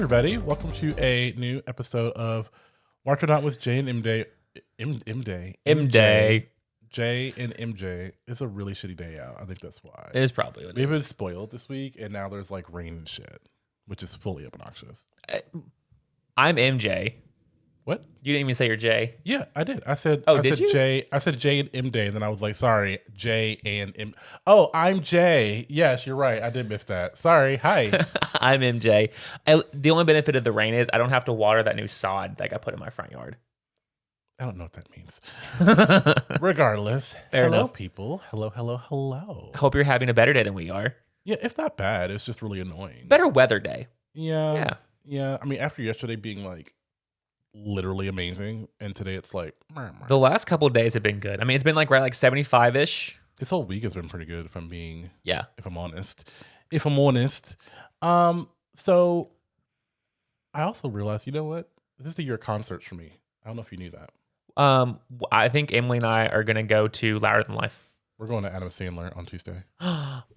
everybody. Welcome to a new episode of Mark or Not with Jay and MJ. Jay and MJ. It's a really shitty day out. I think that's why. It is probably what it We've is. been spoiled this week, and now there's like rain and shit, which is fully obnoxious. I'm MJ. What? You didn't even say you're Jay. Yeah, I did. I said, did you? Jay. I said Jay and MJ, and then I was like, sorry, Jay and M. Oh, I'm Jay. Yes, you're right. I did miss that. Sorry. Hi. I'm MJ. The only benefit of the rain is I don't have to water that new sod that I put in my front yard. I don't know what that means. Regardless. Fair hello, enough. people. Hello. I hope you're having a better day than we are. Yeah, it's not bad. It's just really annoying. Better weather day. Yeah. I mean, after yesterday being like literally amazing, and today it's like The last couple of days have been good. I mean, it's been like right like 75-ish. this whole week has been pretty good. If I'm honest. So I also realized, you know what? This is the year of concerts for me. I don't know if you knew that. I think Emily and I are gonna go to Louder Than Life. We're going to Adam Sandler on Tuesday.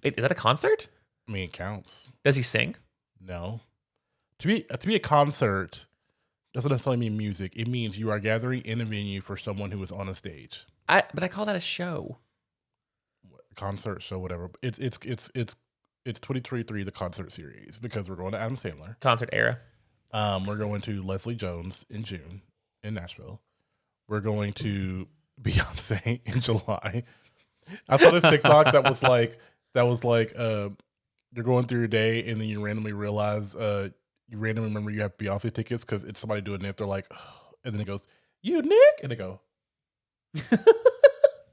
Wait, is that a concert? I mean, it counts. Does he sing? No. To be a concert doesn't necessarily mean music. It means you are gathering in a venue for someone who is on a stage. But I call that a show. Concert, show, whatever. It's 2023, the concert series, because we're going to Adam Sandler. Concert era. We're going to Leslie Jones in June in Nashville. We're going to Beyonce in July. I saw this TikTok that was like you're going through your day and then you randomly realize you randomly remember you have Beyonce tickets because it's somebody doing it. They're like, oh, and then it goes, you Nick, and they go,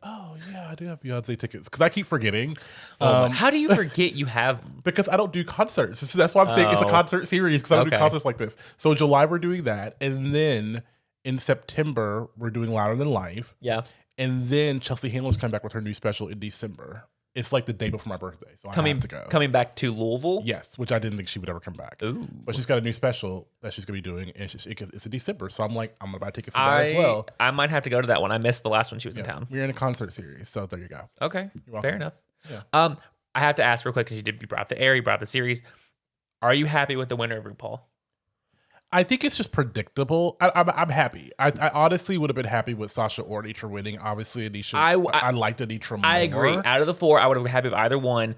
oh yeah, I do have Beyonce tickets because I keep forgetting. How do you forget you have? Because I don't do concerts. That's why I'm saying it's a concert series because I don't do concerts like this. So in July we're doing that, and then in September we're doing Louder Than Life. Yeah. And then Chelsea Handler's coming back with her new special in December. It's like the day before my birthday, so I have to go. Coming back to Louisville? Yes, which I didn't think she would ever come back. Ooh. But she's got a new special that she's going to be doing, and it's in December. So I'm like, I'm going to buy tickets for that as well. I might have to go to that one. I missed the last one she was in town. We're in a concert series, so there you go. Okay, fair enough. Yeah. I have to ask real quick because you brought up the air, you brought up the series. Are you happy with the winner of RuPaul? I think it's just predictable. I'm happy. I honestly would have been happy with Sasha or Anitra winning. Obviously, Anitra. I liked Anitra more. I agree. Out of the four, I would have been happy with either one.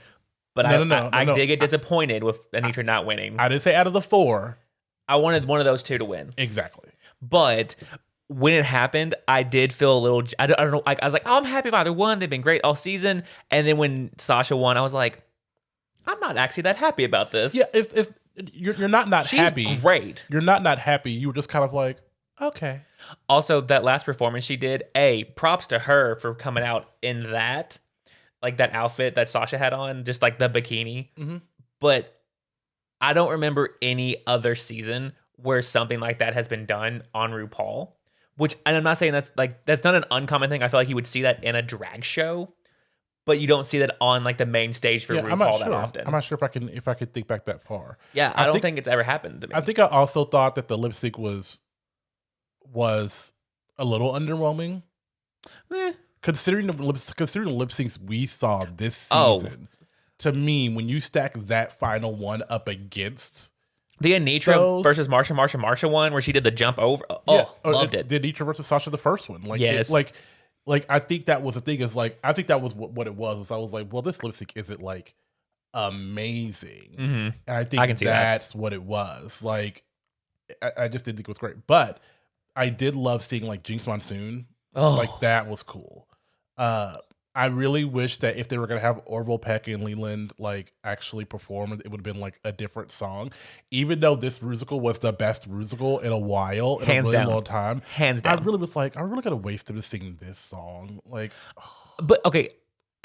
But I did get disappointed with Anitra not winning. I didn't say out of the four. I wanted one of those two to win. Exactly. But when it happened, I did feel a little. I don't know. I was like, oh, I'm happy with either one. They've been great all season. And then when Sasha won, I was like, I'm not actually that happy about this. Yeah. If you're not She's happy. Great. You're not happy. You were just kind of like, okay. Also, that last performance she did, props to her for coming out in that, like that outfit that Sasha had on, just like the bikini. Mm-hmm. But I don't remember any other season where something like that has been done on RuPaul. Which, and I'm not saying that's not an uncommon thing. I feel like you would see that in a drag show. But you don't see that on like the main stage for RuPaul that often. I'm not sure if I could think back that far. Yeah, I don't think it's ever happened to me. I think I also thought that the lip sync was a little underwhelming. Considering the lip syncs we saw this season. To me, when you stack that final one up against the Anitra versus Marsha one where she did the jump over. Loved it. The Anitra versus Sasha, the first one. Yes. Like, I think that was the thing is like, I think that was what it was I was like, well, this lip sync isn't like amazing. Mm-hmm. And I think that's what it was. Like, I just didn't think it was great. But I did love seeing like Jinx Monsoon. Like, that was cool. I really wish that if they were going to have Orville Peck and Leland like actually perform, it would have been like a different song. Even though this musical was the best musical in a while, in a really long time. Hands down. I really was like, I really got to waste them to sing this song. Like, but okay.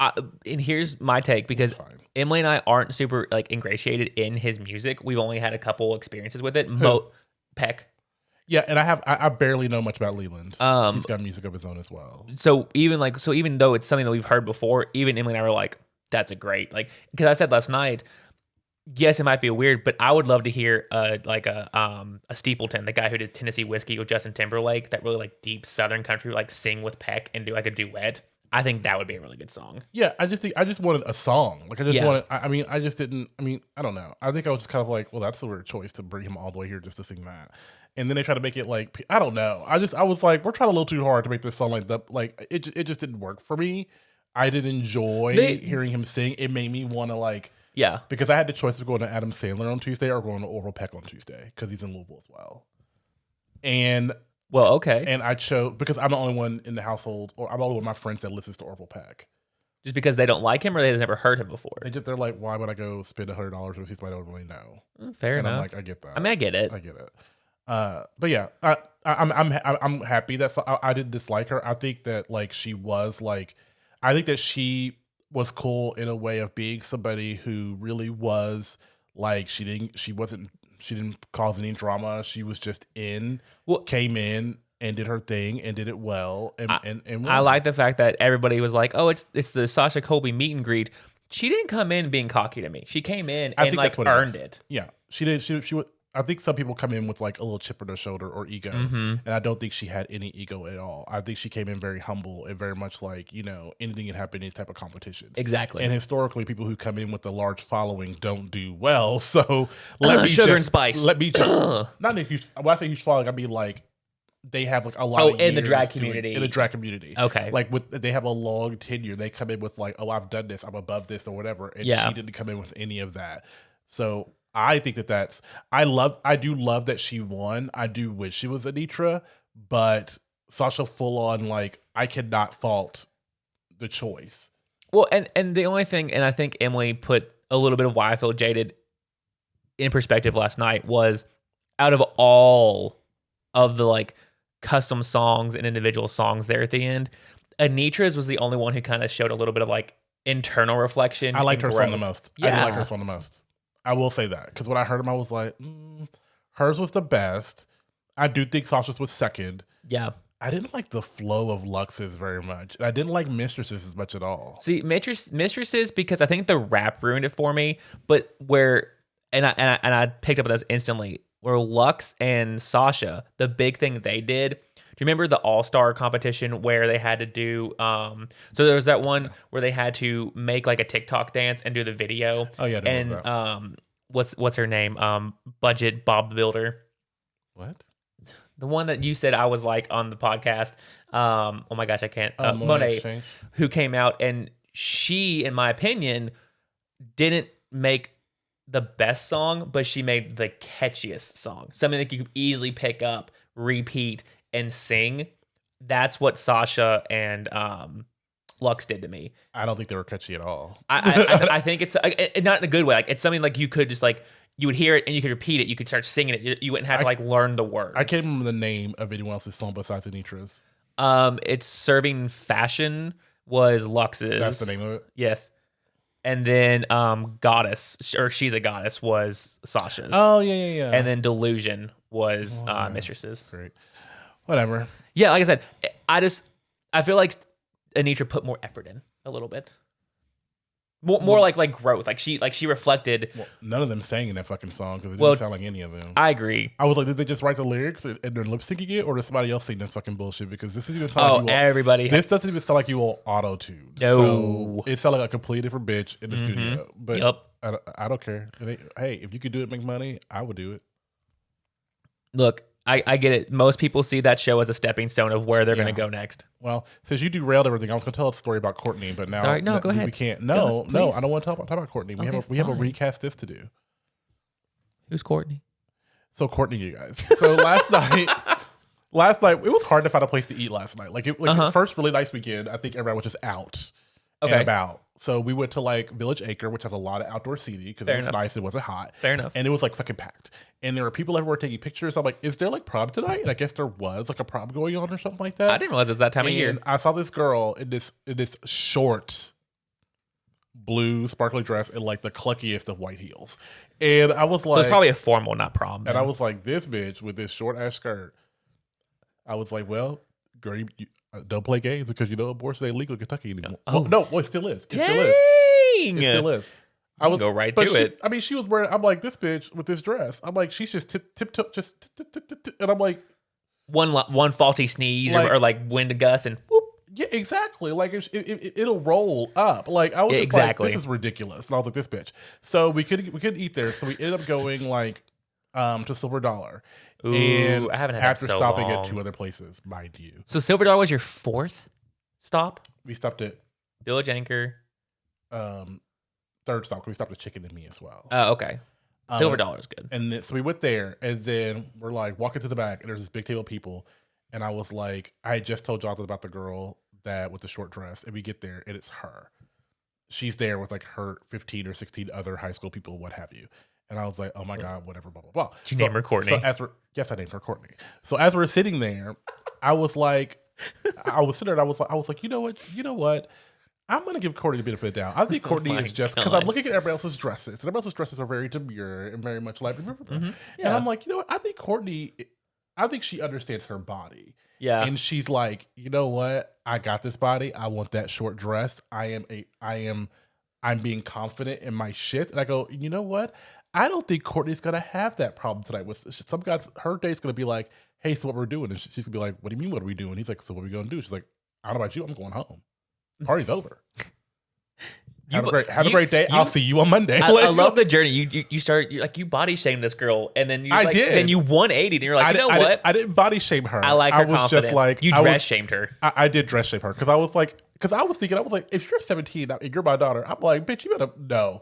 And here's my take, because Emily and I aren't super like ingratiated in his music. We've only had a couple experiences with it. Peck. Yeah, and I barely know much about Leland. He's got music of his own as well. So even though it's something that we've heard before, even Emily and I were like, that's a great, like, because I said last night, yes, it might be weird, but I would love to hear a Steepleton, the guy who did Tennessee Whiskey with Justin Timberlake, that really like deep Southern country, like sing with Peck and do like a duet. I think that would be a really good song. Yeah, I just wanted a song. Like I just Yeah. wanted. I mean, I just didn't. I mean, I don't know. I think I was just kind of like, well, that's the weird choice to bring him all the way here just to sing that. And then they try to make it like I don't know. I was like, we're trying a little too hard to make this song like that. Like it just didn't work for me. I didn't enjoy hearing him sing. It made me want to like. Yeah. Because I had the choice of going to Adam Sandler on Tuesday or going to Orville Peck on Tuesday because he's in Louisville as well. And well, okay. And I chose because I'm the only one in the household, or I'm the only one of my friends that listens to Orville Peck. Just because they don't like him, or they've never heard him before. They're like, why would I go spend $100 to see somebody I don't really know? Fair and enough. I'm like, I get that. I mean, I get it. But yeah, I'm happy that I didn't dislike her. I think that like she was like, I think that she was cool in a way of being somebody who really was like she didn't cause any drama. She was just came in and did her thing and did it well. And I like the fact that everybody was like, "Oh, it's the Sasha Colby meet and greet." She didn't come in being cocky to me. She came in and like earned it. Yeah, she did. She would. I think some people come in with like a little chip on their shoulder or ego, and I don't think she had any ego at all. I think she came in very humble and very much like, anything can happen in these type of competitions. Exactly. And historically, people who come in with a large following don't do well. So let me sugar and spice. Let me just not a huge. When I say huge following, I mean like they have like a lot. Of in the drag community. In the drag community, okay. Like they have a long tenure. They come in with like, oh, I've done this, I'm above this, or whatever. And she didn't come in with any of that. So I think that's I do love that she won. I do wish she was Anitra, but Sasha full on like I cannot fault the choice. Well, and the only thing, and I think Emily put a little bit of why I feel jaded in perspective last night was out of all of the like custom songs and individual songs there at the end, Anitra's was the only one who kind of showed a little bit of like internal reflection. I liked her song the most. Yeah. I did like her song the most. I will say that because when I heard him, I was like, hers was the best. I do think Sasha's was second. Yeah. I didn't like the flow of Lux's very much. I didn't like Mistresses as much at all. See, Mistresses, because I think the rap ruined it for me, but I picked up with this instantly, where Lux and Sasha, the big thing they did. Do you remember the All-Star competition where they had to do so there was that one where they had to make like a TikTok dance and do the video. Oh yeah, and what's her name? Budget Bob Builder. What? The one that you said I was like on the podcast. Oh my gosh, I can't. Monet, who came out, and she, in my opinion, didn't make the best song, but she made the catchiest song. Something that you could easily pick up, repeat, and sing. That's what Sasha and Lux did to me. I don't think they were catchy at all. I think it's not in a good way. Like it's something like you could just like you would hear it and you could repeat it. You could start singing it. You wouldn't have to like learn the words. I can't remember the name of anyone else's song besides Anitra's. It's Serving Fashion was Lux's. That's the name of it. Yes. And then Goddess, or She's a Goddess, was Sasha's. Oh yeah. And then Delusion was Mistress's. Great. Whatever. Yeah, like I said, I feel like Anitra put more effort in a little bit. More like growth. Like she reflected. Well, none of them sang in that fucking song because it didn't sound like any of them. I agree. I was like, did they just write the lyrics and they're lip syncing it, or does somebody else sing this fucking bullshit? Because this doesn't even sound like everybody. This doesn't even sound like you all auto-tuned. No, so it sounded like a completely different bitch in the studio. But I don't care. Hey, if you could do it, make money, I would do it. Look, I get it. Most people see that show as a stepping stone of where they're going to go next. Well, since you derailed everything, I was going to tell a story about Courtney, but now sorry, no, go ahead. We can't. No, I don't want to talk about Courtney. We have a recast this to do. Who's Courtney? So Courtney, you guys. So last night it was hard to find a place to eat last night. The first really nice weekend. I think everyone was just out and about. So we went to like Village Acre, which has a lot of outdoor seating because it was nice. It wasn't hot. Fair enough. And it was like fucking packed. And there were people everywhere taking pictures. I'm like, is there like prom tonight? And I guess there was like a prom going on or something like that. I didn't realize it was that time of year. I saw this girl in this short blue sparkly dress and like the cluckiest of white heels. And I was like, so it's probably a formal, not prom. Then. And I was like, this bitch with this short ass skirt. I was like, well, girl, you don't play games because abortion ain't legal in Kentucky anymore. It still is. It still is. I was go right to it. I mean, she was wearing. I'm like, this bitch with this dress. I'm like, she's just tip, just and I'm like, one faulty sneeze or like wind gust and whoop. Yeah, exactly. Like it'll roll up. Like I was Yeah, just exactly. like, this is ridiculous. And I was like, this bitch. So we could eat there. So we ended up going like to Silver Dollar, Ooh, and I haven't had that after so stopping at long. 2 other places, mind you, So Silver Dollar was your 4th stop? we stopped at Village Anchor. um 3rd stop. 'Cause we stopped at Chicken and Me as well. Oh, okay. Silver Dollar is good. And then, so we went there, and then we're like walking to the back, and there's this big table of people, and I was like, I had just told Jonathan about the girl that with the short dress, and we get there, and it's her. She's there with like her 15 or 16 other high school people, what have you. And I was like, oh my God, whatever, blah, blah, blah. Did you name her Courtney? Yes, I named her Courtney. So as we're sitting there, I was like, I was sitting there, and I was like, you know what? I'm going to give Courtney the benefit of the doubt. I think Courtney is just, because I'm looking at everybody else's dresses, and everybody else's dresses are very demure and very much like, Yeah. And I'm like, you know what? I think Courtney, I think she understands her body. Yeah. And she's like, you know what? I got this body. I want that short dress. I'm being confident in my shit. And I go, you know what? I don't think Courtney's going to have that problem tonight. With some guys, her day's going to be like, hey, so what we're doing? And she's going to be like, what do you mean, what are we doing? He's like, so what are we going to do? She's like, I don't know about you. I'm going home. Party's over. Have a great day. I'll see you on Monday. I love the journey. You start you body shamed this girl, and then you did. Then you 180, and you're like, what? I didn't body shame her. I like her confidence. Just like, you dress shamed her. I did dress shame her because I was thinking, if you're 17 and you're my daughter, I'm like, bitch, you better no.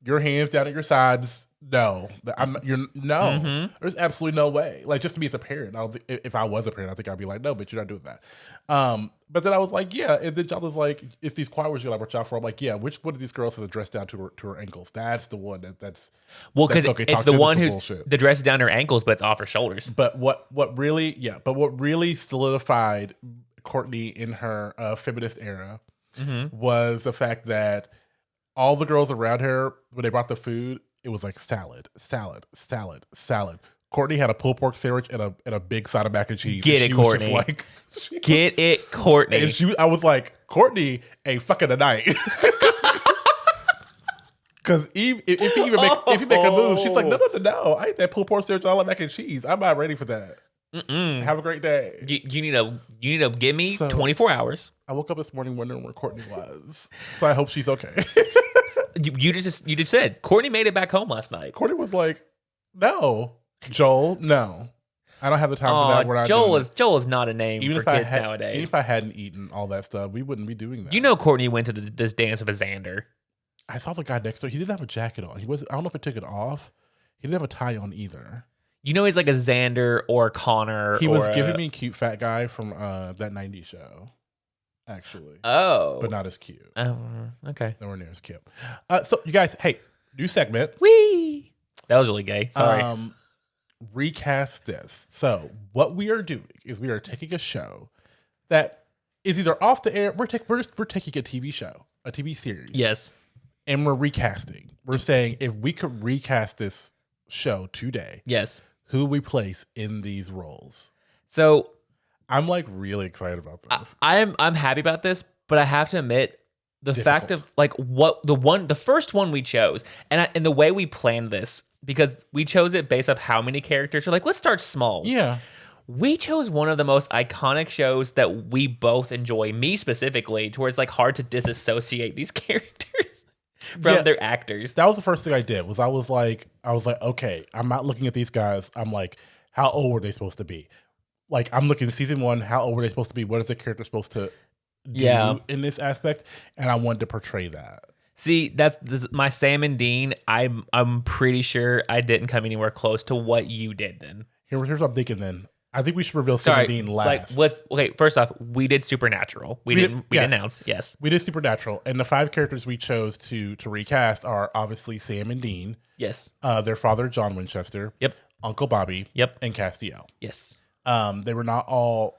Your hands down at your sides. No, There's absolutely no way. Like, just to me as a parent, if I was a parent, I think I'd be like, no, bitch, you're not doing that. But then I was like, yeah. And then John was like, it's these choir words you're like, watch out for. I'm like, yeah. Which one of these girls has a dress down to her ankles? That's the one that's well, because it's the one who's the dress is down to her ankles, but it's off her shoulders. But what really solidified Courtney in her feminist era was the fact that all the girls around her, when they brought the food, it was like salad. Courtney had a pulled pork sandwich and a big side of mac and cheese. Get it, Courtney. Get it, Courtney. And I was like, Courtney ain't fucking tonight. Because if you make a move, she's like, no. I ate that pulled pork sandwich and all that mac and cheese. I'm not ready for that. Have a great day. You need to give me 24 hours. I woke up this morning wondering where Courtney was. So I hope she's okay. You just said Courtney made it back home last night. Courtney was like, no, Joel, no. I don't have the time for that. Joel is not a name for kids nowadays. Even if I hadn't eaten all that stuff, we wouldn't be doing that. You know, Courtney went to this dance with a Xander. I saw the guy next to her. He didn't have a jacket on. I don't know if he took it off. He didn't have a tie on either. You know, he's like a Xander or a Connor. He was giving me a cute fat guy from that 90s show. Actually. Oh. But not as cute. Oh, okay. Nowhere near as cute. So, you guys, hey, new segment. Whee! That was really gay. Sorry. Recast This. So, what we are doing is we are taking a show that is either off the air. We're taking a TV show, a TV series. Yes. And we're recasting. We're saying if we could recast this show today. Yes. Who we place in these roles. So, I'm like really excited about this. I'm happy about this, but I have to admit the fact of like what the first one we chose and the way we planned this, because we chose it based off how many characters. We're like, let's start small. Yeah. We chose one of the most iconic shows that we both enjoy, me specifically, to where it's like hard to disassociate these characters from their actors. That was the first thing I did. I was like, okay, I'm not looking at these guys. I'm like, how old were they supposed to be? Like, I'm looking at season 1, how old were they supposed to be? What is the character supposed to do in this aspect? And I wanted to portray that. See, this my Sam and Dean. I'm pretty sure I didn't come anywhere close to what you did then. Here's what I'm thinking then. I think we should reveal Sam and Dean last. First off, we did Supernatural. We didn't announce. Yes. We did Supernatural. And the 5 characters we chose to recast are obviously Sam and Dean. Yes. Their father, John Winchester. Yep. Uncle Bobby. Yep. And Castiel. Yes. They were not all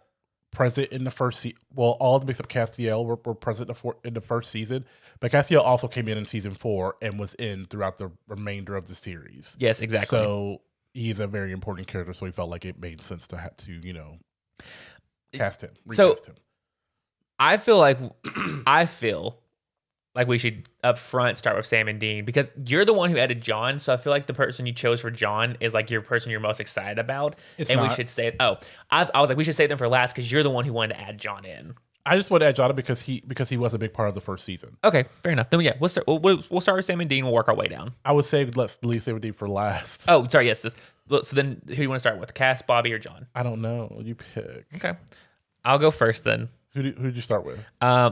present in the first season. Well, all of them except Castiel were present in the first season. But Castiel also came in season 4 and was in throughout the remainder of the series. Yes, exactly. So he's a very important character, so we felt like it made sense to have to, recast him. I feel like we should up front start with Sam and Dean, because you're the one who added John, so I feel like the person you chose for John is like your person you're most excited about. We should say, I was like, we should save them for last because you're the one who wanted to add John in. I just want to add Jada because he was a big part of the first season. Okay, fair enough. Then yeah, we'll start. We'll start with Sam and Dean. We'll work our way down. I would say let's leave Sam and Dean for last. Oh, sorry. Yes. So then, who do you want to start with? Cass, Bobby, or John? I don't know. You pick. Okay, I'll go first then. Who did you start with?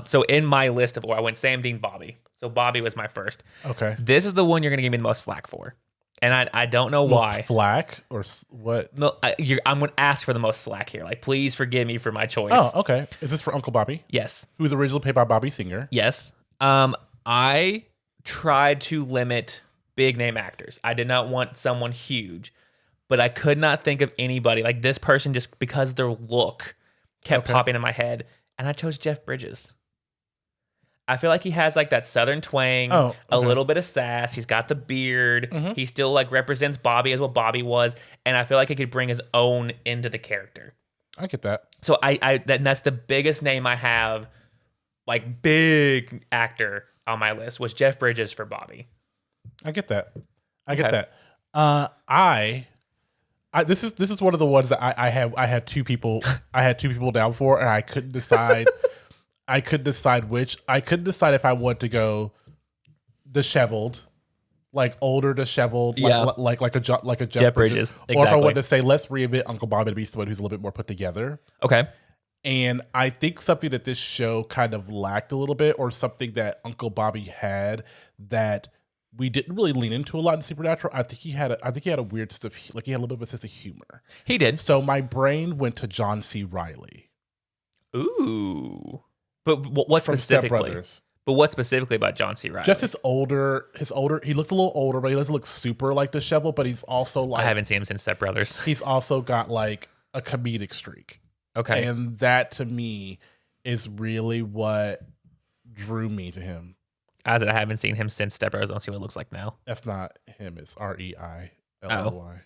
So in my list of I went Sam, Dean, Bobby. So Bobby was my first. Okay. This is the one you're gonna give me the most slack for, and I don't know most why. Flack or what? No, I'm gonna ask for the most slack here. Like, please forgive me for my choice. Oh, okay. Is this for Uncle Bobby? Yes. Who was originally played by Bobby Singer? Yes. I tried to limit big name actors. I did not want someone huge, but I could not think of anybody like this person just because their look kept popping in my head, and I chose Jeff Bridges. I feel like he has like that Southern twang, a little bit of sass. He's got the beard. Mm-hmm. He still like represents Bobby as what Bobby was, and I feel like he could bring his own into the character. I get that. So that's the biggest name I have, like big actor on my list was Jeff Bridges for Bobby. I get that. I get that. This is one of the ones that I had two people down for, and I couldn't decide. I couldn't decide which. I couldn't decide if I wanted to go disheveled, like older disheveled, like a Jeff Bridges. Exactly. Or if I wanted to say let's reinvent Uncle Bobby to be someone who's a little bit more put together. Okay. And I think something that this show kind of lacked a little bit, or something that Uncle Bobby had that we didn't really lean into a lot in Supernatural. I think he had a weird stuff. Like he had a little bit of a sense of humor. He did. So my brain went to John C. Reilly. Ooh. But what specifically? But what specifically about John C. Reilly? Just his older. He looks a little older, but he doesn't look super like disheveled. But he's also like, I haven't seen him since Step Brothers. He's also got like a comedic streak. Okay, and that to me is really what drew me to him. As I haven't seen him since Step Brothers. I don't see what it looks like now. That's not him. It's Reilly. Okay,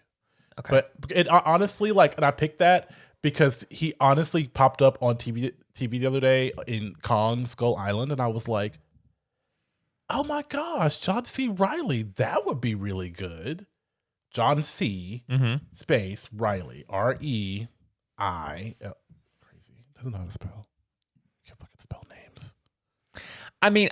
but it honestly and I picked that because he honestly popped up on TV the other day in Kong Skull Island, and I was like, oh my gosh, John C. Reilly, that would be really good. John C. Space Reilly, Reilly. Crazy, doesn't know how to spell. Can't fucking spell names. I mean,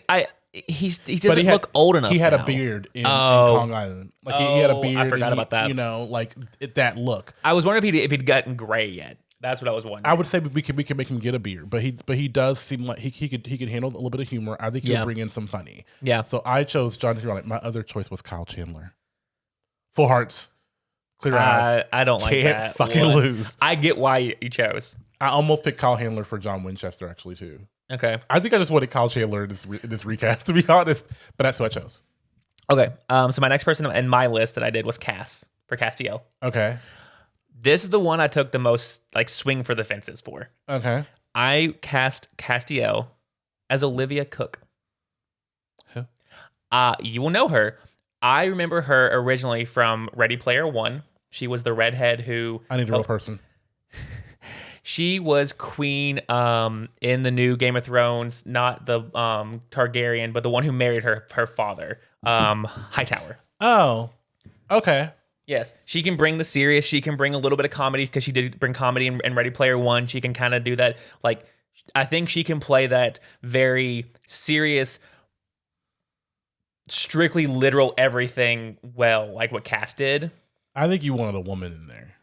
he doesn't look old enough. He had now. A beard in Kong Island. Like he had a beard. I forgot about that. You know, like that look. I was wondering if he'd gotten gray yet. That's what I was wondering. I would say we could make him get a beard, but he does seem like he could handle a little bit of humor. I think he'll bring in some funny. Yeah. So I chose John C. Reilly. My other choice was Kyle Chandler. Full hearts, clear eyes. I don't like Can't that. Fucking lose. I get why you chose. I almost picked Kyle Handler for John Winchester actually too. Okay. I think I just wanted Kyle Chandler in this recast, to be honest. But that's who I chose. Okay. So my next person in my list that I did was Cass for Castiel. Okay. This is the one I took the most swing for the fences for. Okay. I cast Castiel as Olivia Cook. Who? You will know her. I remember her originally from Ready Player One. She was the redhead who... I need a real person. She was queen in the new Game of Thrones, not the Targaryen, but the one who married her father, Hightower. Oh, okay. Yes, she can bring the serious. She can bring a little bit of comedy because she did bring comedy in Ready Player One. She can kind of do that. Like, I think she can play that very serious, strictly literal everything well, like what Cass did. I think you wanted a woman in there.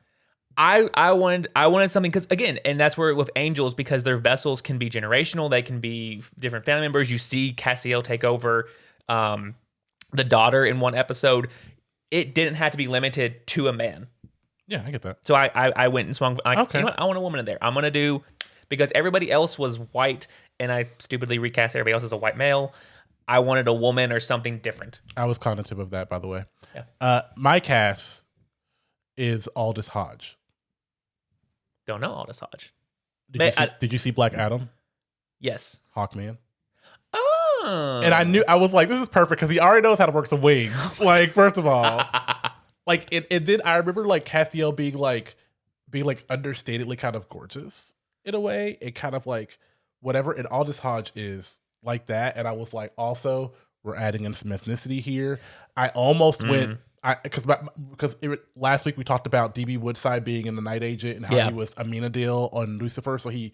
I wanted something because again, and that's where with angels, because their vessels can be generational, they can be different family members. You see Castiel take over the daughter in one episode. It didn't have to be limited to a man. Yeah, I get that. So I went and swung. Okay. You know what? I want a woman in there. I'm gonna do because everybody else was white, and I stupidly recast everybody else as a white male. I wanted a woman or something different. I was cognitive of that, by the way. Yeah. My cast is Aldous Hodge. Don't know Aldous Hodge. Did you see Black Adam? Yes. Hawkman. Oh. And I was like, this is perfect because he already knows how to work some wings. Like, first of all, and then I remember Castiel being understatedly kind of gorgeous in a way. It kind of whatever. And Aldous Hodge is like that. And I was like, also, we're adding in some ethnicity here. I almost went because last week we talked about DB Woodside being in the Night Agent and how he was Amenadiel on Lucifer, so he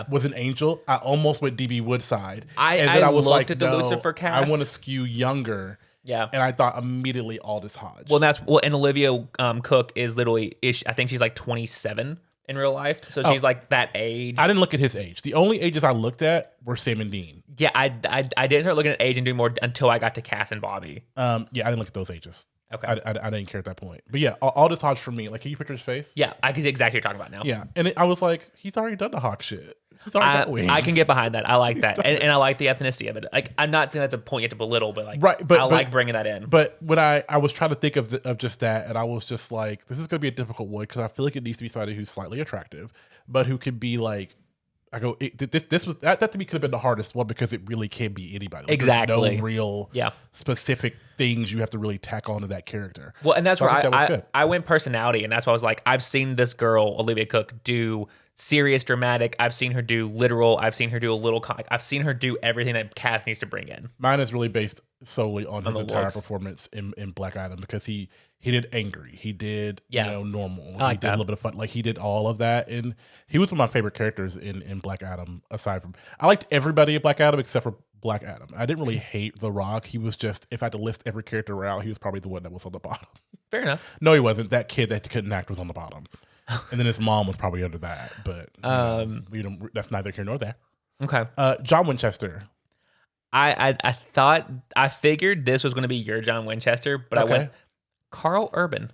was an angel. I almost went DB Woodside, and then I was looked like, at the Lucifer cast. I want to skew younger. Yeah, and I thought immediately Aldous Hodge. And Olivia Cook is literally I think she's like 27 in real life, so she's like that age. I didn't look at his age. The only ages I looked at were Sam and Dean. Yeah, I didn't start looking at age and doing more until I got to Cass and Bobby. Yeah, I didn't look at those ages. Okay. I didn't care at that point. But yeah, Aldous Hodge for me. Like, can you picture his face? Yeah, I can see exactly what you're talking about now. Yeah, and I was like, he's already done the Hawk shit. He's already got wings. I can get behind that. I like that. And I like the ethnicity of it. Like, I'm not saying that's a point you have to belittle, but like, right, but I like bringing that in. But when I was trying to think of just that, and I was just like, this is going to be a difficult one because I feel like it needs to be somebody who's slightly attractive, but who could be like, that to me could have been the hardest one because it really can be anybody. Like, exactly. There's no real specific things you have to really tack onto that character. Well, and that's where I went personality, and that's why I was like, I've seen this girl, Olivia Cook, do serious dramatic. I've seen her do literal. I've seen her do a little comic. I've seen her do everything that Cass needs to bring in. Mine is really based solely on his entire performance in Black Adam because he did angry. He did normal. I like he did a little bit of fun. Like he did all of that, and he was one of my favorite characters in Black Adam. Aside from, I liked everybody in Black Adam except for Black Adam. I didn't really hate The Rock. He was just, if I had to list every character out, he was probably the one that was on the bottom. Fair enough. No, he wasn't. That kid that couldn't act was on the bottom. And then his mom was probably under that, but we don't. That's neither here nor there. Okay. John Winchester. I figured this was going to be your John Winchester, but I went Carl Urban.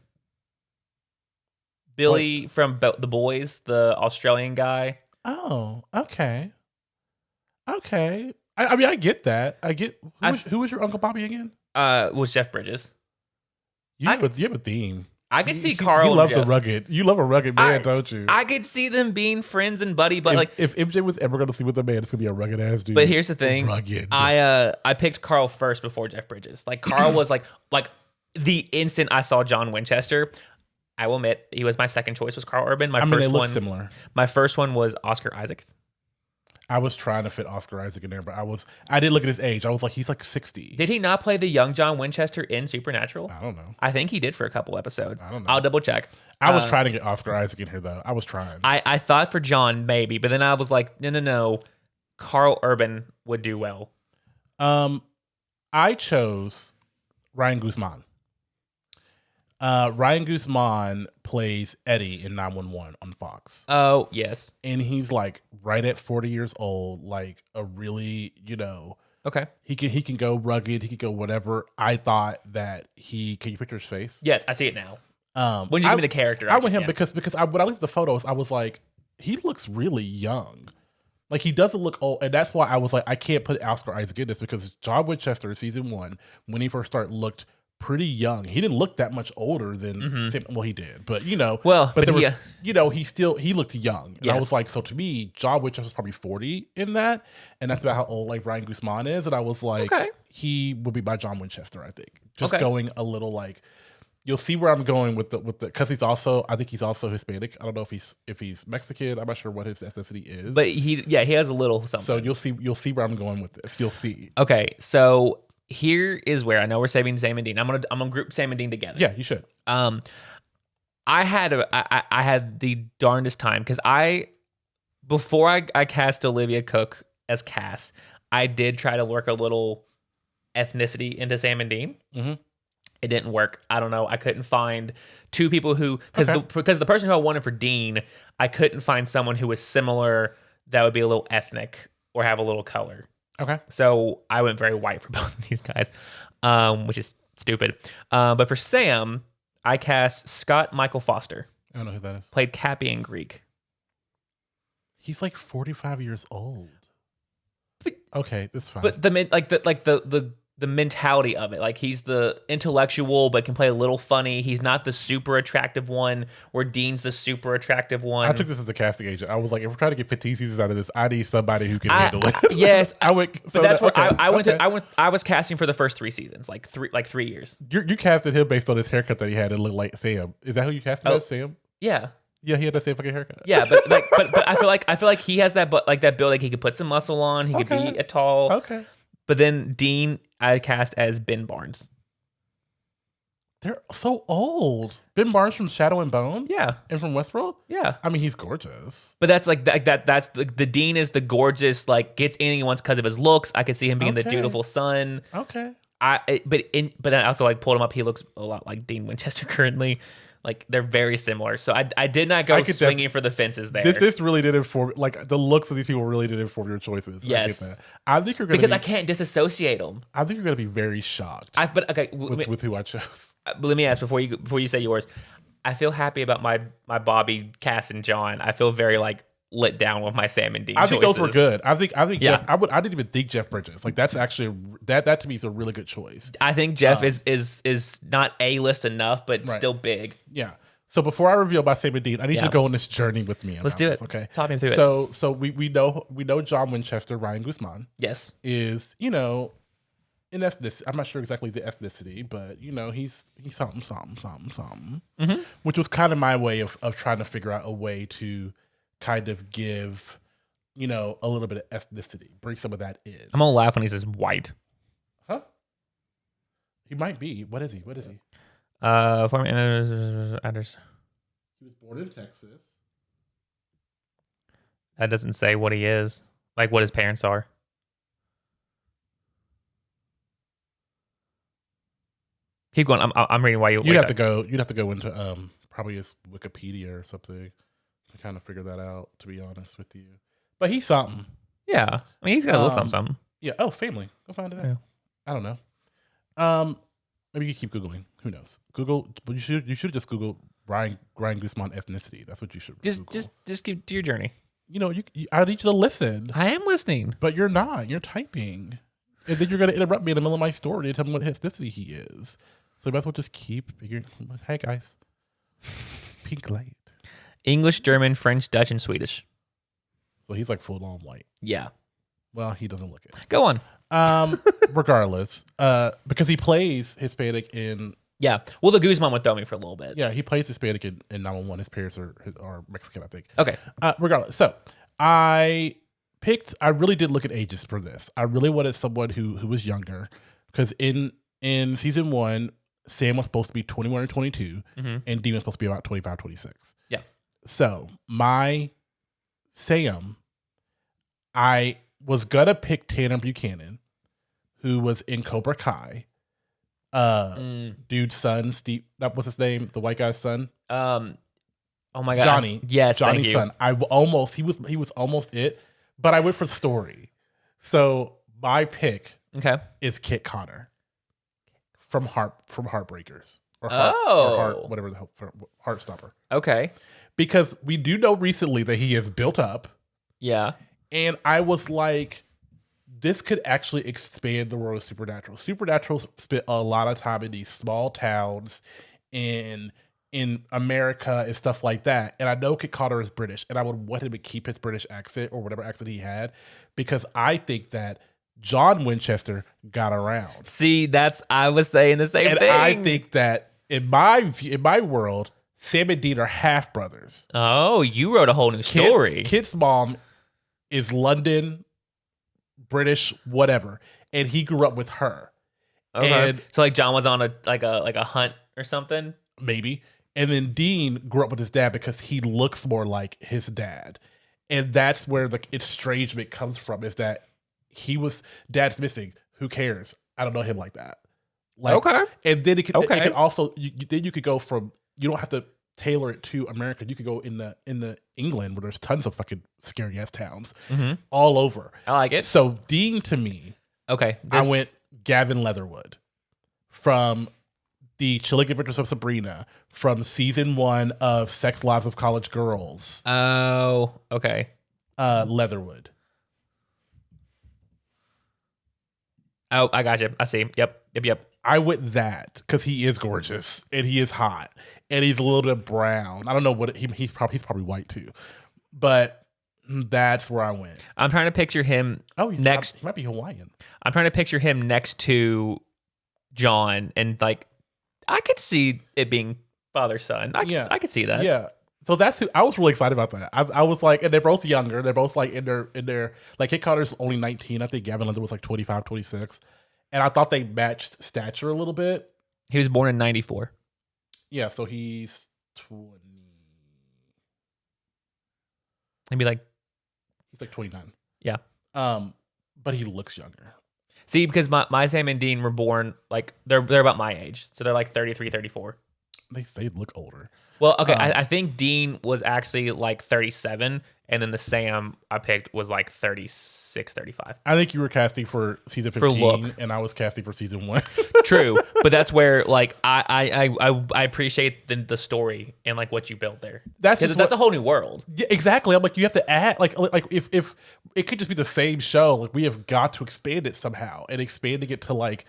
Billy from The Boys, the Australian guy. Oh, okay. I mean, I get that. I get who was your Uncle Bobby again? Was Jeff Bridges. You have a theme. I could see Carl. He loves a rugged. You love a rugged man, don't you? I could see them being friends and buddy, but if MJ was ever going to sleep with a man, it's going to be a rugged ass dude. But here's the thing: rugged. I picked Carl first before Jeff Bridges. Like Carl was like the instant I saw John Winchester. I will admit he was my second choice. Was Carl Urban? They look similar. My first one was Oscar Isaac. I was trying to fit Oscar Isaac in there, but I didn't look at his age. I was like, he's like 60. Did he not play the young John Winchester in Supernatural? I don't know. I think he did for a couple episodes. I don't know. I'll double check. I was trying to get Oscar Isaac in here, though. I was trying. I thought for John, maybe, but then I was like, no. Carl Urban would do well. I chose Ryan Guzman. Ryan Guzman plays Eddie in 911 on Fox. Oh, yes. And he's like right at 40 years old, like a really, okay. He can go rugged, he could go whatever. I thought that can you picture his face? Yes, I see it now. When you give me the character, I went him because when I looked at the photos, I was like, he looks really young. Like he doesn't look old, and that's why I was like, I can't put Oscar Isaac in this because John Winchester season 1, when he first started, looked pretty young. He didn't look that much older than Sam. Well, he did, but he looked young. And I was like, so to me, John Winchester was probably 40 in that, and that's about how old like Ryan Guzman is. And I was like, he would be my John Winchester. I think just going a little like. You'll see where I'm going with the because I think he's also Hispanic. I don't know if he's Mexican. I'm not sure what his ethnicity is. But he has a little something. So you'll see where I'm going with this. You'll see. Okay, so here is where I know we're saving Sam and Dean. I'm gonna group Sam and Dean together. Yeah, you should. I had the darndest time because before I cast Olivia Cook as Cass, I did try to work a little ethnicity into Sam and Dean. Mm-hmm. It didn't work. I don't know. I couldn't find two people who because the person who I wanted for Dean, I couldn't find someone who was similar that would be a little ethnic or have a little color. Okay. So I went very white for both of these guys, which is stupid. But for Sam, I cast Scott Michael Foster. I don't know who that is. Played Cappy in Greek. He's like 45 years old. Okay, that's fine. But the mentality of it, like he's the intellectual but can play a little funny. He's not the super attractive one where Dean's the super attractive one. I took this as a casting agent. I was like, if we're trying to get 15 seasons out of this, I need somebody who can handle it. Yes, I went. So that's what I went. I was casting for the first 3 seasons, like 3 years. You casted him based on his haircut that he had. It looked like Sam. Is that who you casted as Sam? Yeah. Yeah, he had the same fucking haircut. Yeah, but I feel like he has that build. Like he could put some muscle on. He could be a tall. Okay. But then Dean, I cast as Ben Barnes. They're so old. Ben Barnes from Shadow and Bone? Yeah. And from Westworld? Yeah. I mean, he's gorgeous. But that's like that's the Dean is the gorgeous, like gets anything he wants because of his looks. I could see him being the Okay. dutiful son. Okay. But I also like pulled him up. He looks a lot like Dean Winchester currently. Like they're very similar. So I did not go swinging for the fences there. This really did inform, like the looks of these people really did inform your choices. Yes. I get that. I think you're gonna because I can't disassociate them. I think you're gonna be very shocked. With who I chose. But let me ask before you say yours. I feel happy about my Bobby, Cass, and John. I feel very like let down with my Sam and Dean. I think choices. those were good. I think Yeah. Jeff, I didn't even think Jeff Bridges. Like that's actually that to me is a really good choice. I think Jeff is not A-list enough, but still big. Yeah. So before I reveal my Sam and Dean, I need you to go on this journey with me. Let's do it. Okay. Talk me through it. So we know John Winchester, Ryan Guzman. Yes. Is, in ethnicity. I'm not sure exactly the ethnicity, but he's something. Mm-hmm. Which was kind of my way of trying to figure out a way to kind of give, a little bit of ethnicity, bring some of that in. I'm gonna laugh when he says white. Huh? He might be. What is he? Address. He was born in Texas. That doesn't say what he is, like what his parents are. Keep going. I'm reading while you'd have to go into probably his Wikipedia or something to kind of figure that out, to be honest with you. But he's something. Yeah. I mean, he's got a little something. Yeah. Oh, family. Go find it out. Yeah. I don't know. Maybe you keep Googling. Who knows? Google. But you should just Google Ryan Guzman ethnicity. That's what you should. Just keep do your journey. I need you to listen. I am listening, but you're not. You're typing, and then you're gonna interrupt me in the middle of my story to tell me what ethnicity he is. So you might as well just keep figuring. Hey guys, pink light. English, German, French, Dutch, and Swedish. So he's like full on white. Yeah. Well, he doesn't look it. Go on. Regardless, because he plays Hispanic in. Yeah. Well, the Guzman would throw me for a little bit. Yeah, he plays Hispanic in 911. His parents are Mexican, I think. Okay. Regardless, so I really did look at ages for this. I really wanted someone who was younger, because in season 1, Sam was supposed to be 21 or 22, and Dean was supposed to be about 25, 26. Yeah. So my Sam, I was gonna pick Tanner Buchanan, who was in Cobra Kai. Dude's son, Steve. That was his name. The white guy's son. Oh my God, Johnny. Yes, Johnny's son. He was almost it, but I went for story. So my pick, is Kit Connor from Heartbreakers or whatever the hell, Heartstopper. Okay, because we do know recently that he is built up. Yeah, and I was like, this could actually expand the world of Supernatural. Supernatural spent a lot of time in these small towns in America and stuff like that. And I know Kit Connor is British, and I would want him to keep his British accent or whatever accent he had, because I think that John Winchester got around. See, I was saying the same thing. I think that in my world, Sam and Dean are half brothers. Oh, you wrote a whole new story. Kit's mom is London, British, whatever, and he grew up with her. Okay. And so like John was on a hunt or something, maybe. And then Dean grew up with his dad because he looks more like his dad, and that's where the estrangement comes from. Is that dad's missing? Who cares? I don't know him like that. Okay. And then it can also you could go from, you don't have to tailor it to America. You could go in the England, where there's tons of fucking scary ass towns all over. I like it. So Dean, to me, I went Gavin Leatherwood from the Chilling Adventures of Sabrina, from season 1 of Sex Lives of College Girls. Oh, okay. Leatherwood. Oh, I got you. I see. Yep. I went that because he is gorgeous and he is hot and he's a little bit brown. I don't know what he's probably white too, but that's where I went. I'm trying to picture him next. He might be Hawaiian. I'm trying to picture him next to John, and like I could see it being father son. I could see that. Yeah. So that's who I was really excited about that. I was like, and they're both younger. They're both like in their like Kit Connor's only 19. I think Gavin Leatherwood was like 25, 26. And I thought they matched stature a little bit. He was born in 94. Yeah, so he's 20. He'd be like, he's like 29. Yeah. But he looks younger. See, because my Sam and Dean were born like they're about my age, so they're like 33, 34. They look older. Well, okay, I think Dean was actually like 37, and then the Sam I picked was like 36, 35. I think you were casting for season 15, and I was casting for season 1. True, but that's where like I appreciate the story and like what you built there. That's a whole new world. Yeah, exactly. I'm like, you have to add like if it could just be the same show, like we have got to expand it somehow, and expanding it to like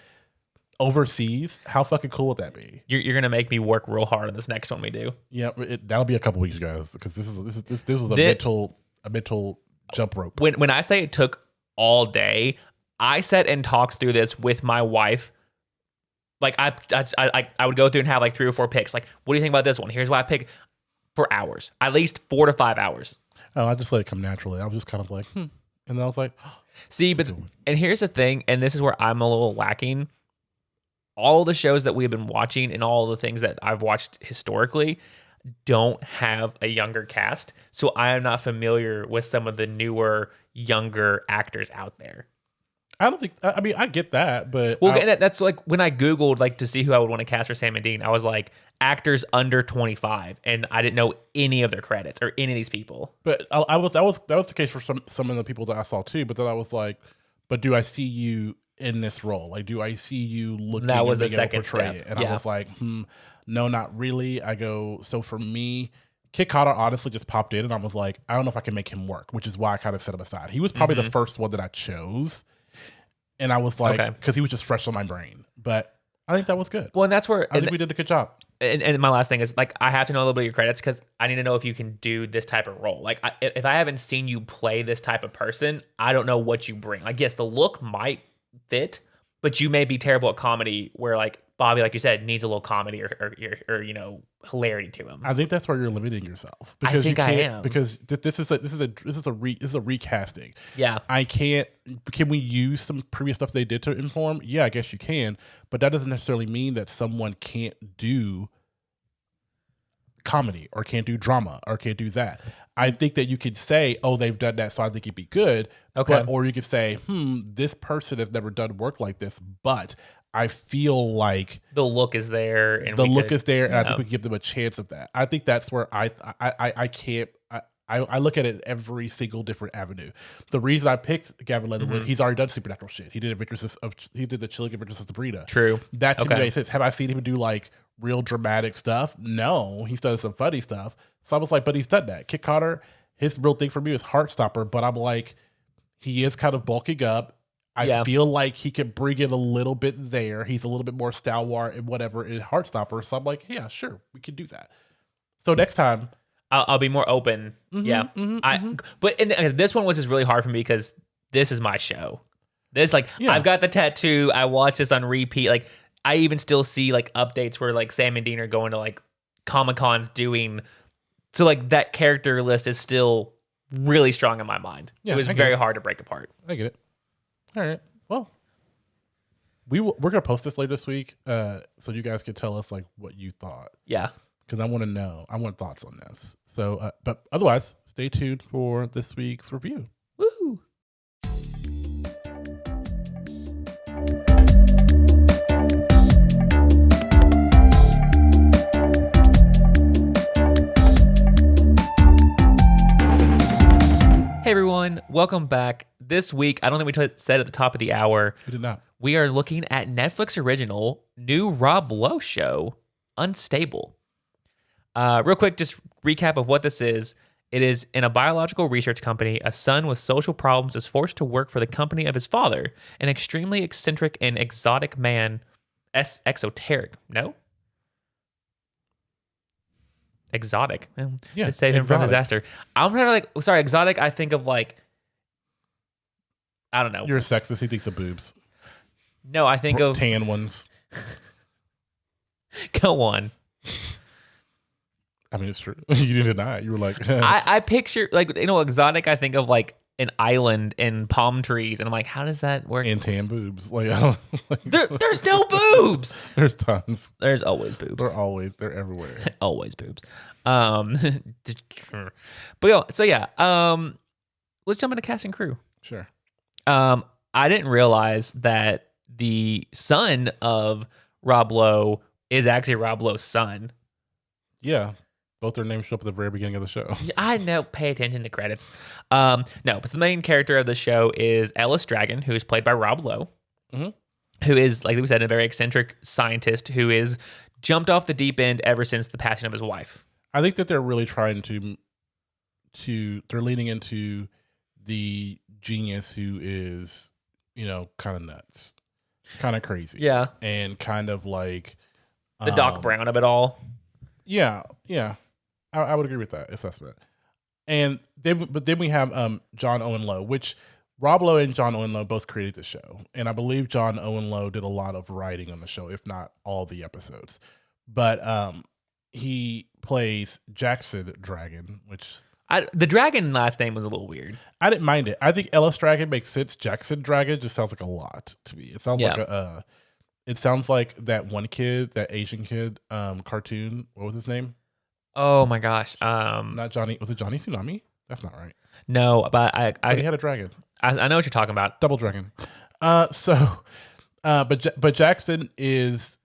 overseas. How fucking cool would that be? You're gonna make me work real hard on this next one we do. Yeah, that'll be a couple weeks, guys, because this was a mental jump rope. When I say it took all day, I sat and talked through this with my wife. Like I would go through and have like 3 or 4 picks. Like, what do you think about this one? Here's why I pick, for hours, at least 4 to 5 hours. Oh, I just let it come naturally. I was just kind of like, and then I was like, see, but and here's the thing, and this is where I'm a little lacking. All the shows that we've been watching and all the things that I've watched historically don't have a younger cast. So I am not familiar with some of the newer, younger actors out there. I don't think, I mean, I get that, but. Well, that's like when I Googled like to see who I would want to cast for Sam and Dean, I was like, actors under 25, and I didn't know any of their credits or any of these people. But that was the case for some of the people that I saw too. But then I was like, but do I see you in this role? Like, do I see you looking that was and the second portray step. it? And I was like, no, not really. I go, so for me, Kit Cotter honestly just popped in, and I was like, I don't know if I can make him work, which is why I kind of set him aside. He was probably the first one that I chose, and I was like, because he was just fresh on my brain. But I think that was good. Well, and that's where I think we did a good job. And my last thing is, like, I have to know a little bit of your credits because I need to know if you can do this type of role. Like, if I haven't seen you play this type of person, I don't know what you bring. Like, yes, the look might fit, but you may be terrible at comedy where, like, Bobby, like you said, needs a little comedy or you know, hilarity to him. I think that's where you're limiting yourself. Because I think I am. Because this is a recasting. Yeah. I can't. Can we use some previous stuff they did to inform? Yeah, I guess you can. But that doesn't necessarily mean that someone can't do comedy or can't do drama or can't do that. I think that you could say, oh, they've done that, so I think it'd be good. Okay. Or you could say, this person has never done work like this, but I feel like the look is there, and I think we can give them a chance of that. I think that's where I can't. I look at it every single different avenue. The reason I picked Gavin Leatherwood, he's already done supernatural shit. He did the Chilling Adventures of Sabrina. True. That to me makes sense. Have I seen him do like real dramatic stuff? No, he's done some funny stuff. So I was like, but he's done that. Kit Cotter, his real thing for me is Heartstopper, but I'm like, he is kind of bulking up. I feel like he can bring it a little bit there. He's a little bit more stalwart and whatever in Heartstopper. So I'm like, yeah, sure, we can do that. So next time, I'll be more open. But this one was just really hard for me because this is my show. This I've got the tattoo. I watch this on repeat. Like, I even still see like updates where like Sam and Dean are going to like Comic-Cons doing. So like that character list is still really strong in my mind. Yeah, it was very hard to break apart. I get it. All right. Well, we're gonna post this later this week, so you guys can tell us like what you thought. Yeah. Because I want to know. I want thoughts on this. So, but otherwise, stay tuned for this week's review. Woo! Hey everyone, welcome back. This week, I don't think we said at the top of the hour. We did not. We are looking at Netflix original new Rob Lowe show, Unstable. Real quick, just recap of what this is. It is in a biological research company. A son with social problems is forced to work for the company of his father, an extremely eccentric and exotic man. Exoteric, no? Exotic. Yeah, to save him from disaster. I'm trying to sorry, exotic, I think of like, I don't know. You're a sexist. He thinks of boobs. No, I think of tan ones. Go on. I mean, it's true. You didn't deny it. You were like, I picture like, exotic. I think of like an island and palm trees, and I'm like, how does that work? And tan boobs. Like I don't. Like, There's no boobs. There's tons. There's always boobs. They're everywhere. Always boobs. But yeah, so yeah. Let's jump into cast and crew. Sure. I didn't realize that the son of Rob Lowe is actually Rob Lowe's son. Yeah. Both their names show up at the very beginning of the show. I know. Pay attention to credits. No, but the main character of the show is Ellis Dragon, who is played by Rob Lowe, who is, like we said, a very eccentric scientist who is jumped off the deep end ever since the passing of his wife. I think that they're really trying to they're leaning into the genius who is, kind of nuts, kind of crazy. Yeah. And kind of like the Doc Brown of it all. Yeah. Yeah. I would agree with that assessment. And then we have John Owen Lowe, which Rob Lowe and John Owen Lowe both created the show. And I believe John Owen Lowe did a lot of writing on the show, if not all the episodes. But he plays Jackson Dragon, which... the dragon last name was a little weird. I didn't mind it. I think Ellis Dragon makes sense. Jackson Dragon just sounds like a lot to me. It sounds like it sounds like that one kid, that Asian kid, cartoon. What was his name? Oh my gosh. Not Johnny. Was it Johnny Tsunami? That's not right. No, but But he had a dragon. I know what you're talking about. Double dragon. But Jackson is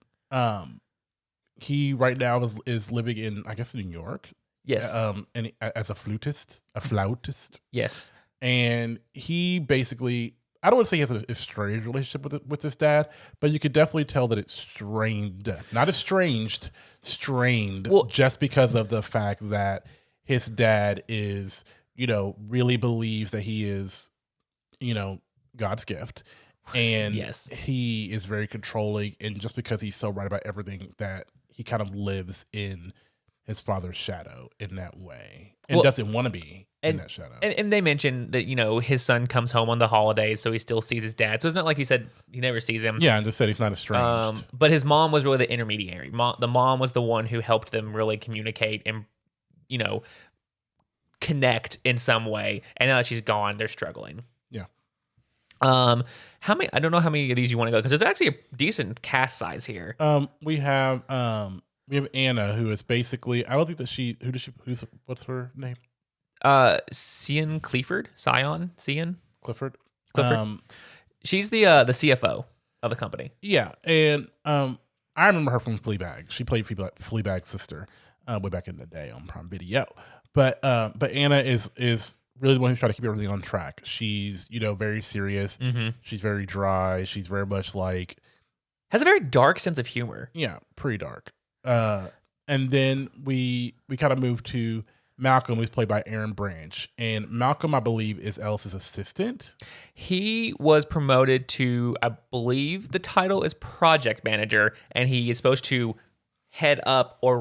he right now is living in, I guess, New York. Yes. And as a flautist. Yes. And he basically, I don't want to say he has a strange relationship with his dad, but you could definitely tell that it's strained, not estranged, strained, just because of the fact that his dad is, really believes that he is, God's gift. And yes, he is very controlling. And just because he's so right about everything, that he kind of lives in his father's shadow in that way and doesn't want to be in that shadow. And they mentioned that, his son comes home on the holidays, so he still sees his dad. So it's not like you said he never sees him. Yeah, and just said he's not estranged. But his mom was really the intermediary. The mom was the one who helped them really communicate and, connect in some way. And now that she's gone, they're struggling. Yeah. How many? I don't know how many of these you want to go, because there's actually a decent cast size here. We have Anna, who is basically, I don't think that what's her name? Cian Clifford. Clifford. She's the CFO of the company. Yeah, and I remember her from Fleabag. She played Fleabag's sister way back in the day on Prime Video. But Anna is really the one who's trying to keep everything on track. She's very serious. Mm-hmm. She's very dry. She's very much like has a very dark sense of humor. Yeah, pretty dark. And then we kind of move to Malcolm, who's played by Aaron Branch. And Malcolm, I believe, is Ellis's assistant. He was promoted to, I believe the title is project manager, and he is supposed to head up or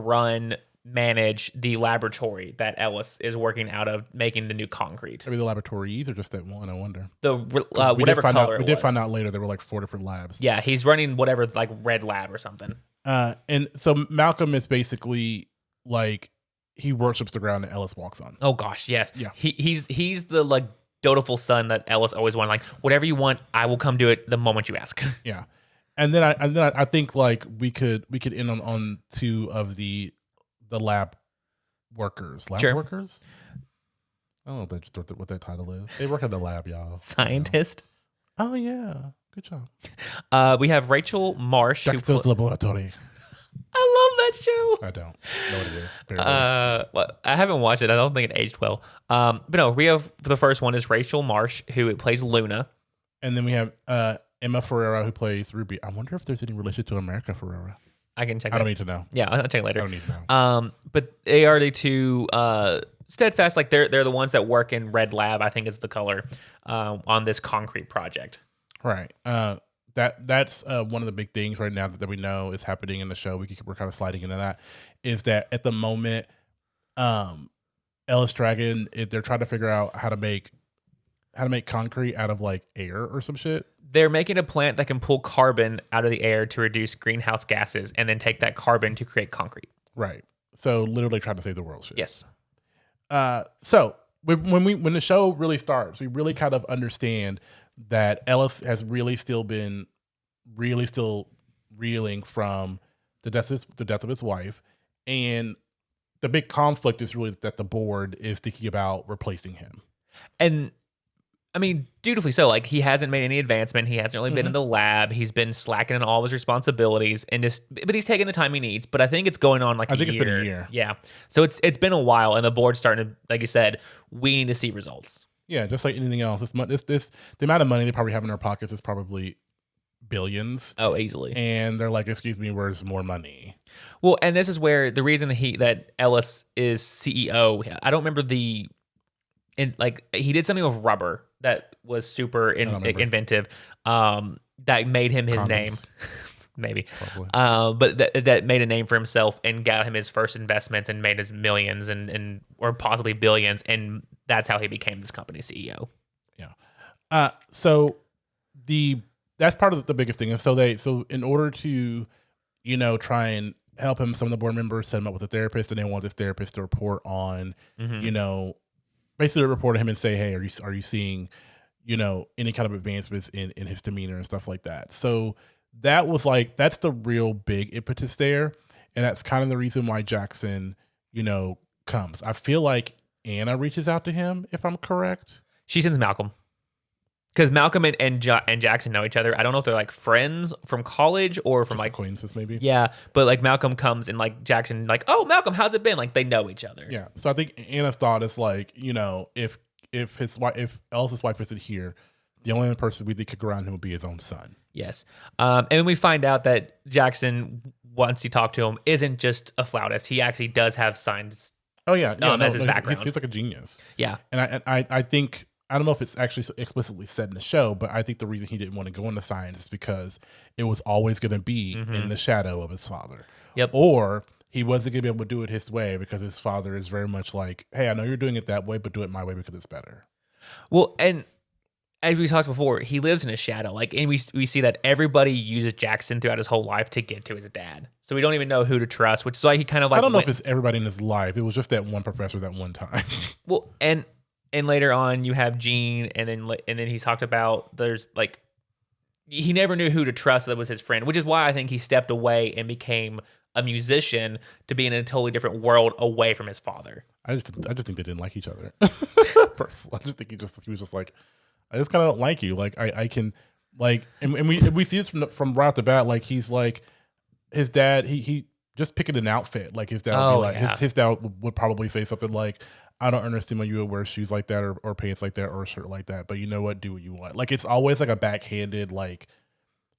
manage the laboratory that Ellis is working out of, making the new concrete. Maybe the laboratories or just that one, I wonder. Whatever color we did find out later there were like 4 different labs. Yeah, he's running whatever, like red lab or something. And so Malcolm is basically like, he worships the ground that Ellis walks on. Oh gosh, yes. Yeah. He's the like dutiful son that Ellis always wanted. Like, whatever you want, I will come do it the moment you ask. Yeah. And then I think like we could end on 2 of the lab workers. Workers? I don't know what that title is. They work in the lab, y'all. Scientist. Oh yeah. Good job. We have Rachel Marsh. Dexter's Laboratory. I love that show. I don't know what it is. Well, I haven't watched it. I don't think it aged well. But no, we have the first one is Rachel Marsh, who plays Luna. And then we have Emma Ferreira, who plays Ruby. I wonder if there's any relation to America Ferreira. I can check. I don't need to know. Yeah, I'll check later. I don't need to know. But they are the 2 steadfast. Like they're the ones that work in Red Lab, I think is the color, on this concrete project. Right. That's one of the big things right now that we know is happening in the show. We're kind of sliding into that. Is that at the moment, Ellis Dragon, they're trying to figure out how to make concrete out of like air or some shit. They're making a plant that can pull carbon out of the air to reduce greenhouse gases, and then take that carbon to create concrete. Right. So literally trying to save the world shit. Yes. So when the show really starts, we really kind of understand that Ellis has really still reeling from the death of his wife, and the big conflict is really that the board is thinking about replacing him. And I mean, dutifully so. Like, he hasn't made any advancement. He hasn't really been in the lab. He's been slacking in all of his responsibilities, but he's taking the time he needs. But I think it's going on like a year. I think it's been a year. Yeah. So it's been a while, and the board's starting to, like you said, we need to see results. Yeah, just like anything else. The amount of money they probably have in their pockets is probably billions. Oh, easily. And they're like, excuse me, where's more money? Well, and this is where the reason that Ellis is CEO, I don't remember he did something with rubber that was super inventive, that made him his Condoms. Name. Maybe. But that made a name for himself and got him his first investments and made his millions or possibly billions. And that's how he became this company's CEO. Yeah. So that's part of the biggest thing. And so in order to, try and help him, some of the board members set him up with a therapist, and they want this therapist to report on, basically report to him and say, hey, are you seeing, any kind of advancements in his demeanor and stuff like that. So that's the real big impetus there. And that's kind of the reason why Jackson, comes. I feel like Anna reaches out to him, if I'm correct. She sends Malcolm. Because Malcolm and Jackson know each other. I don't know if they're like friends from college or from just like acquaintances, maybe. Yeah, but like Malcolm comes and like Jackson, like, oh, Malcolm, how's it been? Like, they know each other. Yeah. So I think Anna's thought is like, if Ellis's wife isn't here, the only person we think could go around him would be his own son. Yes. And we find out that Jackson, once you talk to him, isn't just a flautist. He actually does have signs. Oh yeah, as his background. He's like a genius. Yeah. And I think. I don't know if it's actually explicitly said in the show, but I think the reason he didn't want to go into science is because it was always going to be in the shadow of his father. Yep. Or he wasn't going to be able to do it his way because his father is very much like, hey, I know you're doing it that way, but do it my way because it's better. Well, and as we talked before, he lives in his shadow. Like, and we see that everybody uses Jackson throughout his whole life to get to his dad. So we don't even know who to trust, which is why he kind of like. I don't know if it's everybody in his life. It was just that one professor that one time. Well, and later on, you have Gene, and then he's talked about there's like he never knew who to trust that was his friend, which is why I think he stepped away and became a musician to be in a totally different world away from his father. I just think they didn't like each other. Personally, I just think he was just like, I just kind of don't like you. Like I can like, and we see this from right off the bat. Like he's like his dad. He just picking an outfit. Like his dad would be like his dad would probably say something like, I don't understand why you would wear shoes like that or pants like that or a shirt like that. But you know what? Do what you want. Like, it's always like a backhanded, like,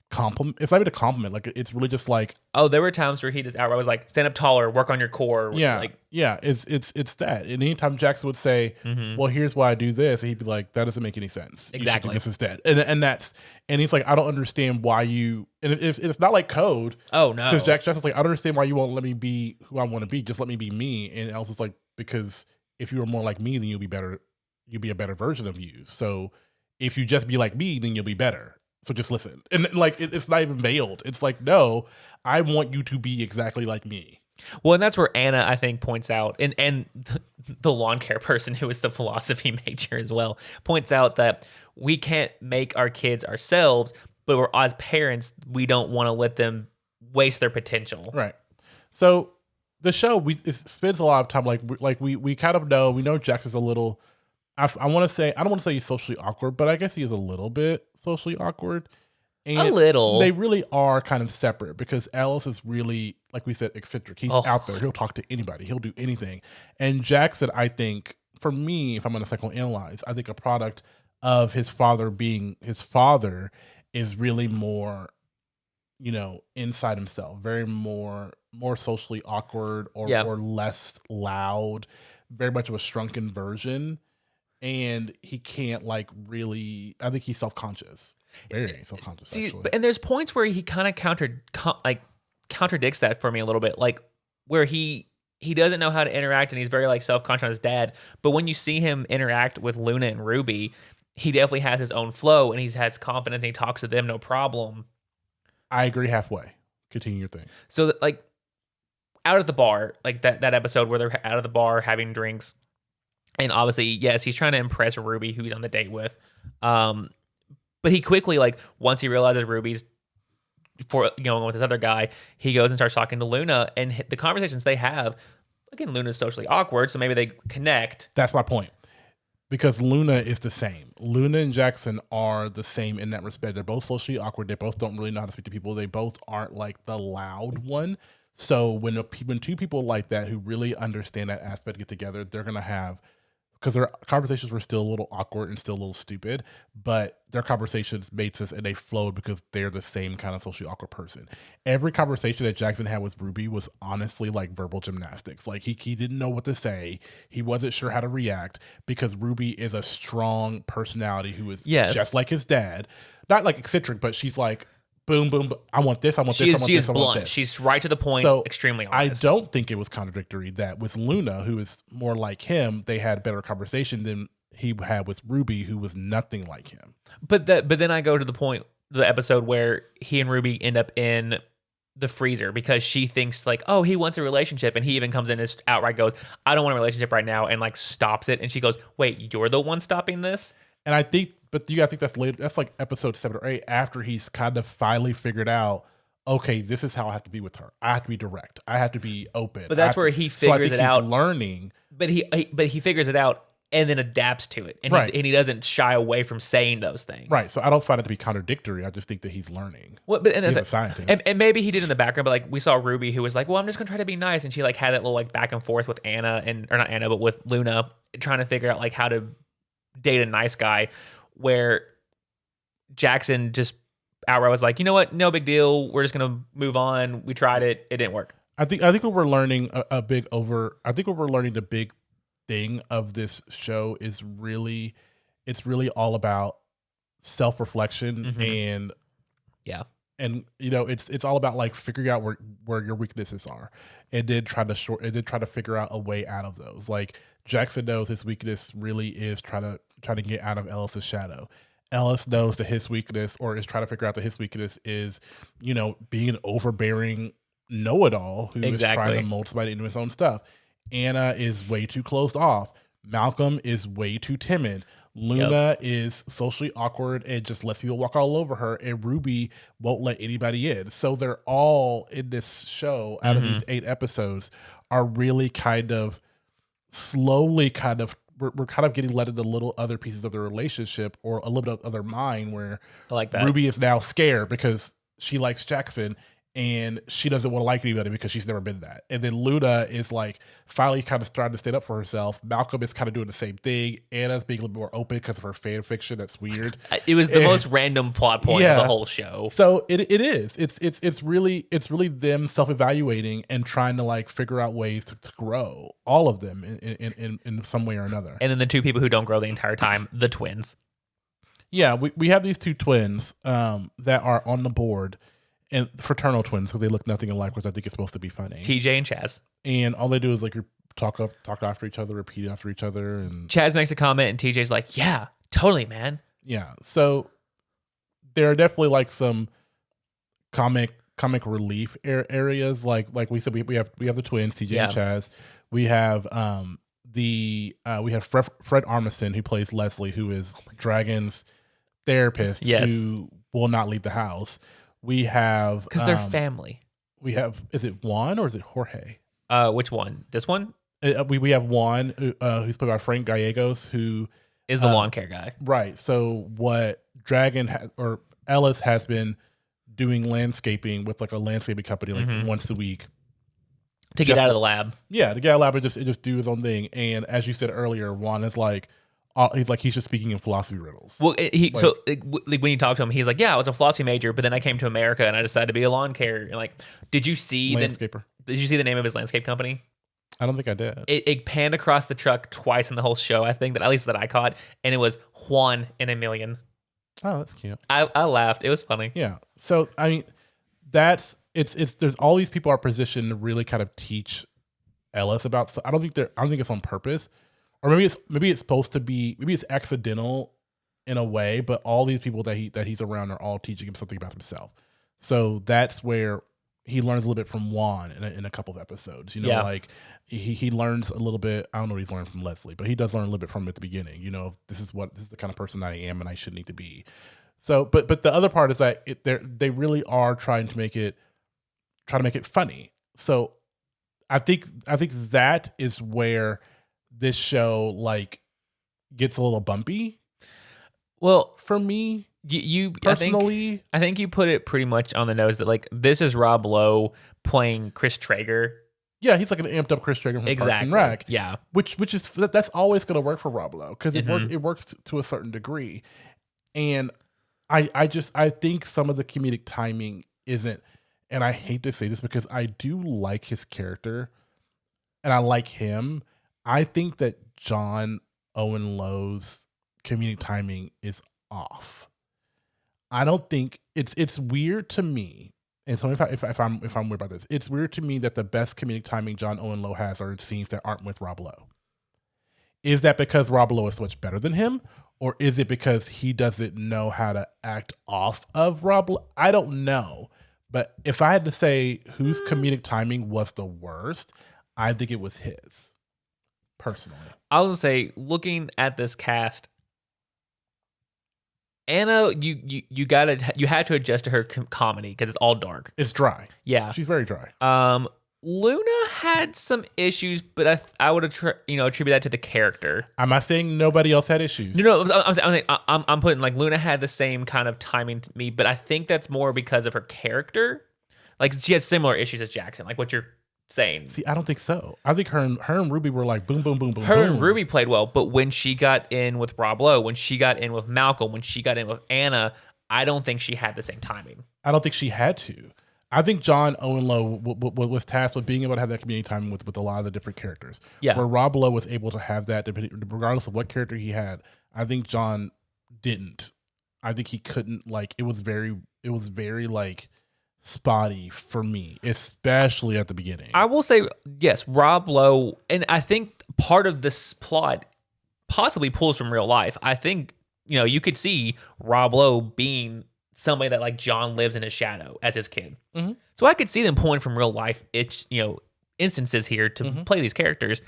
compliment. It's not even a compliment. Like, it's really just like. Oh, there were times where he just outright was like, stand up taller, work on your core. Yeah. Like, yeah. It's that. And anytime Jackson would say, well, here's why I do this, he'd be like, that doesn't make any sense. Exactly. You should do this instead. And he's like, I don't understand why you. And it's not like code. Oh, no. Because Jackson's like, I don't understand why you won't let me be who I want to be. Just let me be me. And Elsa's like, because if you were more like me, then you'll be better. You'll be a better version of you. So if you just be like me, then you'll be better. So just listen. And like, it's not even veiled. It's like, no, I want you to be exactly like me. Well, and that's where Anna, I think, points out, and the lawn care person who is the philosophy major as well, points out that we can't make our kids ourselves, but as parents, we don't want to let them waste their potential. Right. So the show it spends a lot of time like we kind of know, we know Jackson's a little. I want to say, I don't want to say he's socially awkward, but I guess he is a little bit socially awkward. And a little. They really are kind of separate because Alice is really, like we said, eccentric. He's out there. He'll talk to anybody. He'll do anything. And Jackson, I think, for me, if I'm going to psychoanalyze, I think a product of his father being his father is really more, inside himself, very more socially awkward or less loud, very much of a shrunken version. And he can't really, I think he's self-conscious. Very self-conscious, actually. And there's points where he kind of contradicts that for me a little bit, like where he doesn't know how to interact and he's very like self-conscious on his dad. But when you see him interact with Luna and Ruby, he definitely has his own flow and he has confidence and he talks to them no problem. I agree halfway. Continue your thing. So like out at the bar, like that episode where they're out of the bar having drinks, And obviously, yes, he's trying to impress Ruby, who he's on the date with. But he quickly, like, once he realizes Ruby's going with this other guy, he goes and starts talking to Luna, and the conversations they have, again, Luna's socially awkward, so maybe they connect. That's my point. Because Luna is the same. Luna and Jackson are the same in that respect. They're both socially awkward. They both don't really know how to speak to people. They both aren't like the loud one. So when two people like that who really understand that aspect get together, they're going to have, because their conversations were still a little awkward and still a little stupid, but their conversations made sense and they flowed because they're the same kind of socially awkward person. Every conversation that Jackson had with Ruby was honestly like verbal gymnastics. Like he didn't know what to say. He wasn't sure how to react because Ruby is a strong personality who is just like his dad. Not like eccentric, but she's like, boom, boom, boom. I want this. I want this. I want she this. is I want blunt. this. She's right to the point. So extremely honest. I don't think it was contradictory that with Luna, who is more like him, they had better conversation than he had with Ruby, who was nothing like him. But then I go to the episode where he and Ruby end up in the freezer because she thinks like, oh, he wants a relationship, and he even comes in and outright goes, I don't want a relationship right now, and like stops it. And she goes, wait, you're the one stopping this? And I think, but you gotta think that's later. That's like episode 7 or 8 after he's kind of finally figured out, okay, this is how I have to be with her. I have to be direct. I have to be open. But that's where he figures it out. Learning, but he figures it out and then adapts to it, and he doesn't shy away from saying those things. Right. So I don't find it to be contradictory. I just think that he's learning. Well, but he's a scientist, and maybe he did in the background. But like we saw Ruby, who was like, "Well, I'm just gonna try to be nice," and she like had that little like back and forth with Anna or not Anna, but with Luna, trying to figure out like how to date a nice guy. Where Jackson just outright was like, you know what, no big deal. We're just gonna move on. We tried it. It didn't work. I think what we're learning I think what we're learning, the big thing of this show is it's really all about self-reflection and it's all about like figuring out where your weaknesses are and then try to figure out a way out of those. Like Jackson knows his weakness really is trying to get out of Ellis's shadow. Ellis knows that his weakness, or is trying to figure out that his weakness is, being an overbearing know-it-all who is trying to mold somebody into his own stuff. Anna is way too closed off. Malcolm is way too timid. Luna is socially awkward and just lets people walk all over her. And Ruby won't let anybody in. So they're all in this show, out of these 8 episodes, are really kind of slowly we're kind of getting led into little other pieces of the relationship, or a little bit of other mind, where I like that. Ruby is now scared because she likes Jackson and she doesn't want to like anybody because she's never been that. And then Luna is like finally kind of starting to stand up for herself. Malcolm is kind of doing the same thing. Anna's being a little more open because of her fan fiction. That's weird. It was the most random plot point of the whole show. So it is. It's really them self-evaluating and trying to like figure out ways to grow. All of them in some way or another. And then the two people who don't grow the entire time, the twins. Yeah, we have these 2 twins that are on the board. And fraternal twins, because they look nothing alike, which I think is supposed to be funny. TJ and Chaz. And all they do is like talk after each other, repeat after each other. And Chaz makes a comment, and TJ's like, "Yeah, totally, man." Yeah. So there are definitely like some comic relief areas. Like we said, we have the twins, TJ and Chaz. We have we have Fred Armisen, who plays Leslie, who is Dragon's therapist, who will not leave the house. We have because they're family. We have, is it Juan or is it Jorge? Which one? This one? We have Juan, who's played by Frank Gallegos, who is the lawn care guy. Right. So what Ellis has been doing landscaping with like a landscaping company like once a week to get out of the lab. Yeah, to get out of the lab and just do his own thing. And as you said earlier, Juan is like, he's just speaking in philosophy riddles. Well, when you talk to him, he's like, "Yeah, I was a philosophy major, but then I came to America and I decided to be a lawn care." And like, did you see landscaper? Did you see the name of his landscape company? I don't think I did. It panned across the truck twice in the whole show. I think that at least that I caught, and it was Juan in a million. Oh, that's cute. I laughed. It was funny. Yeah. So I mean, there's all these people are positioned to really kind of teach Ellis about. So I don't think it's on purpose. Or maybe it's supposed to be, maybe it's accidental in a way, but all these people that he's around are all teaching him something about himself. So that's where he learns a little bit from Juan in a couple of episodes. You know, Yeah. like he learns a little bit. I don't know what he's learned from Leslie, but he does learn a little bit from him at the beginning. You know, this is the kind of person I am and I should need to be. So, but the other part is that they really are trying to make it funny. So I think that is where this show like gets a little bumpy. Well, for me, you personally, I think you put it pretty much on the nose that like this is Rob Lowe playing Chris Traeger. Yeah, he's like an amped up Chris Traeger from Parks and Rec. Yeah, which is that's always going to work for Rob Lowe because Mm-hmm. it works to a certain degree, and I think some of the comedic timing isn't, and I hate to say this because I do like his character, and I like him. I think that John Owen Lowe's comedic timing is off. I don't think it's weird to me. And tell me if I'm weird about this. It's weird to me that the best comedic timing John Owen Lowe has are scenes that aren't with Rob Lowe. Is that because Rob Lowe is so much better than him, or is it because he doesn't know how to act off of Rob Lowe? I don't know. But if I had to say whose comedic timing was the worst, I think it was his. Personally, I was gonna say, looking at this cast, Anna, you had to adjust to her comedy because it's all dark. it's dry. Yeah. She's very dry. Luna had some issues, but I would attribute that to the character. Am I saying nobody else had issues? No, I'm putting like Luna had the same kind of timing to me, but I think that's more because of her character. Like she had similar issues as Jackson, like what you're saying. See, I don't think so. I think her and Ruby were like boom, boom, boom, boom. Her boom. and Ruby played well, but when she got in with Rob Lowe, when she got in with Malcolm, when she got in with Anna, I don't think she had the same timing. I don't think she had to. I think John Owen Lowe was tasked with being able to have that community time with a lot of the different characters. Yeah. Where Rob Lowe was able to have that regardless of what character he had. I think John didn't. I think he couldn't. Like it was very like spotty for me, especially at the beginning. I will say yes, Rob Lowe, and I think part of this plot possibly pulls from real life. I think you could see Rob Lowe being somebody that like John lives in his shadow as his kid. Mm-hmm. So I could see them pulling from real life instances here to play these characters.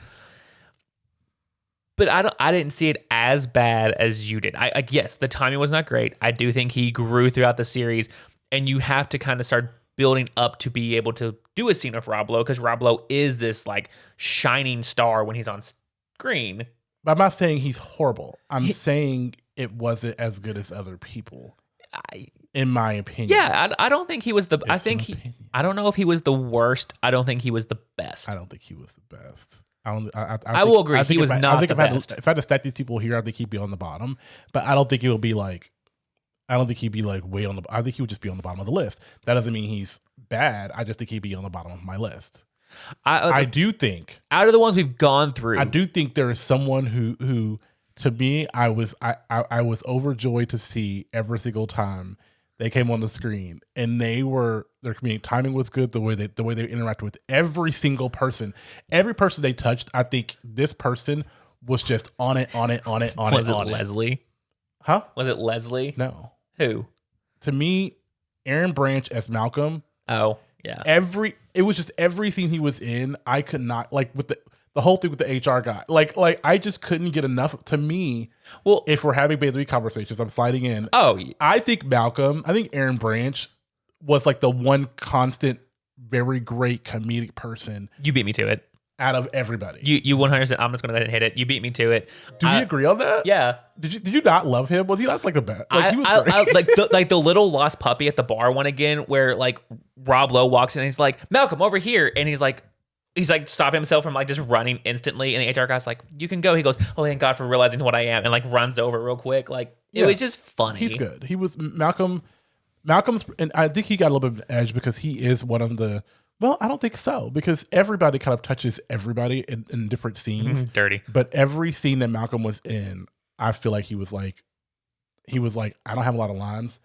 But I didn't see it as bad as you did. I yes, the timing was not great. I do think he grew throughout the series, and you have to kind of start building up to be able to do a scene with Rob Lowe because Rob Lowe is this like shining star when he's on screen. But I'm not saying he's horrible. I'm saying it wasn't as good as other people. In my opinion. Yeah, I don't think he was the. I don't know if he was the worst. I don't think he was the best. I don't think he was the best. I will agree. He was not the best. If I had to stack these people here, I think he'd be on the bottom. But I don't think it would be like. I don't think he'd be like way on the. I think he would just be on the bottom of the list. That doesn't mean he's bad. I just think he'd be on the bottom of my list. I do think out of the ones we've gone through, I do think there is someone who to me I was overjoyed to see every single time they came on the screen, and their comedic timing was good. The way they interacted with every single person, every person they touched. I think this person was just on it. Was it Leslie? Huh? Was it Leslie? No. Who? To me, Aaron Branch as Malcolm. Oh yeah. It was just every scene he was in. I could not like with the whole thing with the HR guy. Like I just couldn't get enough. To me, well, if we're having Bailey conversations, I'm sliding in. Oh, I think Aaron Branch was like the one constant, very great comedic person. You beat me to it. Out of everybody, you 100%. I'm just gonna go ahead and hit it. You beat me to it. Do we agree on that? Yeah. Did you not love him? Was he not like the best? Like he was I like the little lost puppy at the bar one again, where like Rob Lowe walks in and he's like, Malcolm over here, and he's like stopping himself from like just running instantly, and the HR guy's like, you can go. He goes, oh thank God for realizing what I am, and like runs over real quick. Like it was just funny. He's good. He was Malcolm's, and I think he got a little bit of an edge because he is one of the. Well, I don't think so, because everybody kind of touches everybody in different scenes. Dirty. But every scene that Malcolm was in, I feel like he was like, I don't have a lot of lines.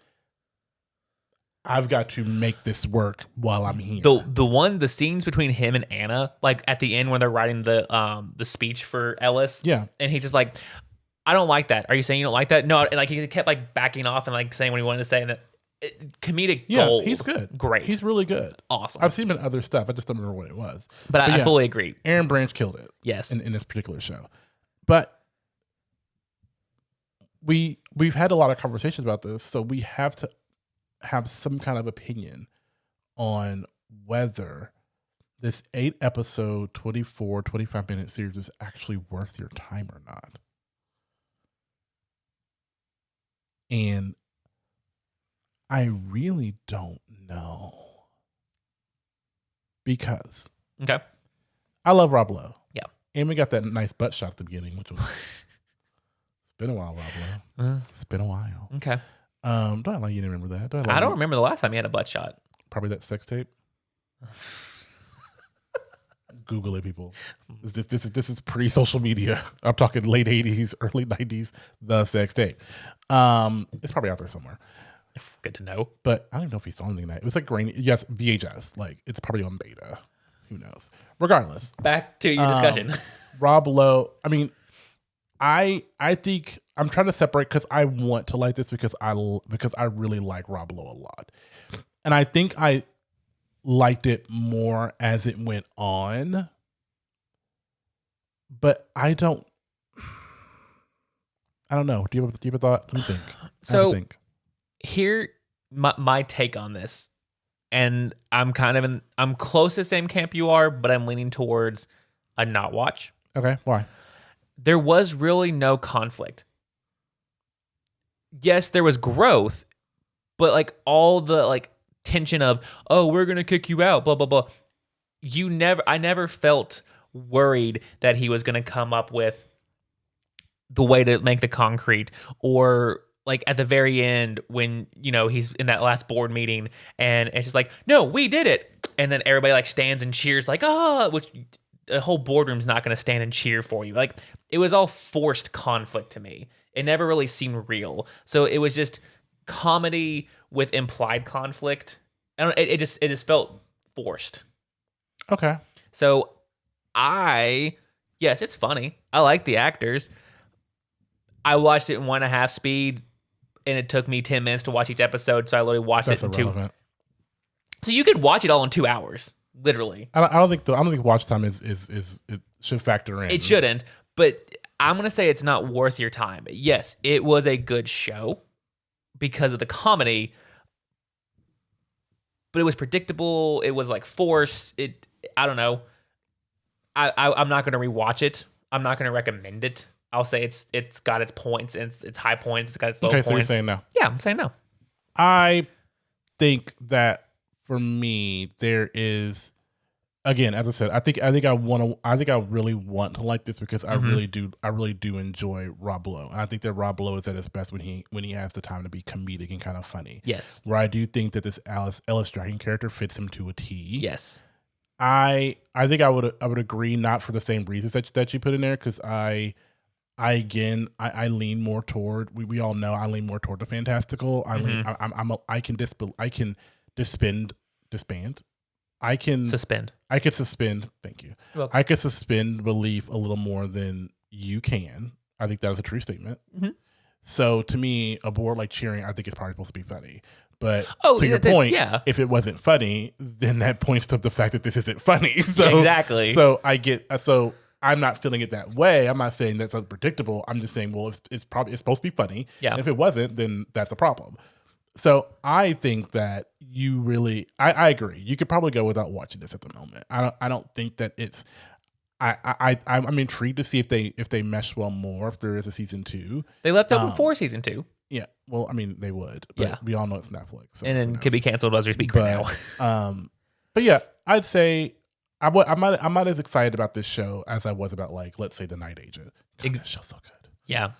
I've got to make this work while I'm here. The scenes between him and Anna, like at the end when they're writing the speech for Ellis. Yeah. And he's just like, I don't like that. Are you saying you don't like that? No. And like he kept like backing off and like saying what he wanted to say. And comedic Yeah, gold. he's good. Great. He's really good. Awesome. I've seen him in other stuff. I just don't remember what it was. But I fully agree. Aaron Branch killed it. Yes. In this particular show. But we've had a lot of conversations about this, so we have to have some kind of opinion on whether this 8-episode, 25-minute series is actually worth your time or not. And I really don't know. Because I love Rob Lowe. Yeah. And we got that nice butt shot at the beginning, which was it's been a while, Rob Lowe. It's been a while. Okay. Don't act like you didn't remember that. I don't remember the last time he had a butt shot. Probably that sex tape. Google it, people. This is pre-social media. I'm talking late 80s, early 90s. The sex tape. It's probably out there somewhere. Good to know. But I don't know if he saw anything that. It was like grainy. Yes, VHS. Like it's probably on beta. Who knows? Regardless. Back to your discussion. Rob Lowe. I mean, I think I'm trying to separate because I want to like this because I really like Rob Lowe a lot, and I think I liked it more as it went on. But I don't know. Do you have a thought? Let me think. So here, my take on this, and I'm I'm close to the same camp you are, but I'm leaning towards a not watch. Okay, why? There was really no conflict. Yes, there was growth, but like all the like tension of, oh, we're gonna kick you out, blah blah blah. I never felt worried that he was gonna come up with the way to make the concrete, or like at the very end when he's in that last board meeting and it's just like, no, we did it, and then everybody like stands and cheers like, oh, which the whole boardroom's not going to stand and cheer for you. Like it was all forced conflict to me. It never really seemed real. So it was just comedy with implied conflict. It just felt forced. Okay. So yes, it's funny. I like the actors. I watched it in 1.5 speed, and it took me 10 minutes to watch each episode. So I literally watched it in 2. So you could watch it all in 2 hours, literally. I don't think watch time is it should factor in. It shouldn't, but I'm gonna say it's not worth your time. Yes, it was a good show because of the comedy, but it was predictable. It was like forced. I don't know. I'm not gonna rewatch it. I'm not gonna recommend it. I'll say it's got its points, and it's high points, it's got its low points. Okay, so you're saying no. Yeah, I'm saying no. I think that for me, there is, again, as I said, I think I really want to like this because I really do enjoy Rob Lowe. And I think that Rob Lowe is at his best when he has the time to be comedic and kind of funny. Yes. Where I do think that this Ellis Dragon character fits him to a T. Yes. I think I would agree, not for the same reasons that you put in there, because I lean more toward, we all know I lean more toward the fantastical. I can suspend. Thank you. I can suspend belief a little more than you can. I think that is a true statement. Mm-hmm. So to me, a board like cheering, I think it's probably supposed to be funny. But to your point, if it wasn't funny, then that points to the fact that this isn't funny. So exactly. So I'm not feeling it that way. I'm not saying that's unpredictable. I'm just saying, well, it's supposed to be funny. Yeah. And if it wasn't, then that's a problem. So I think that you really, I agree. You could probably go without watching this at the moment. I don't think that it's. I'm intrigued to see if they mesh well more, if there is a season 2. They left open for season 2. Yeah. Well, I mean, they would. But we all know it's Netflix. So and then could be canceled as we speak right now. But yeah, I'd say I'm not as excited about this show as I was about, like, let's say, The Night Agent. God, that show's so good. Yeah.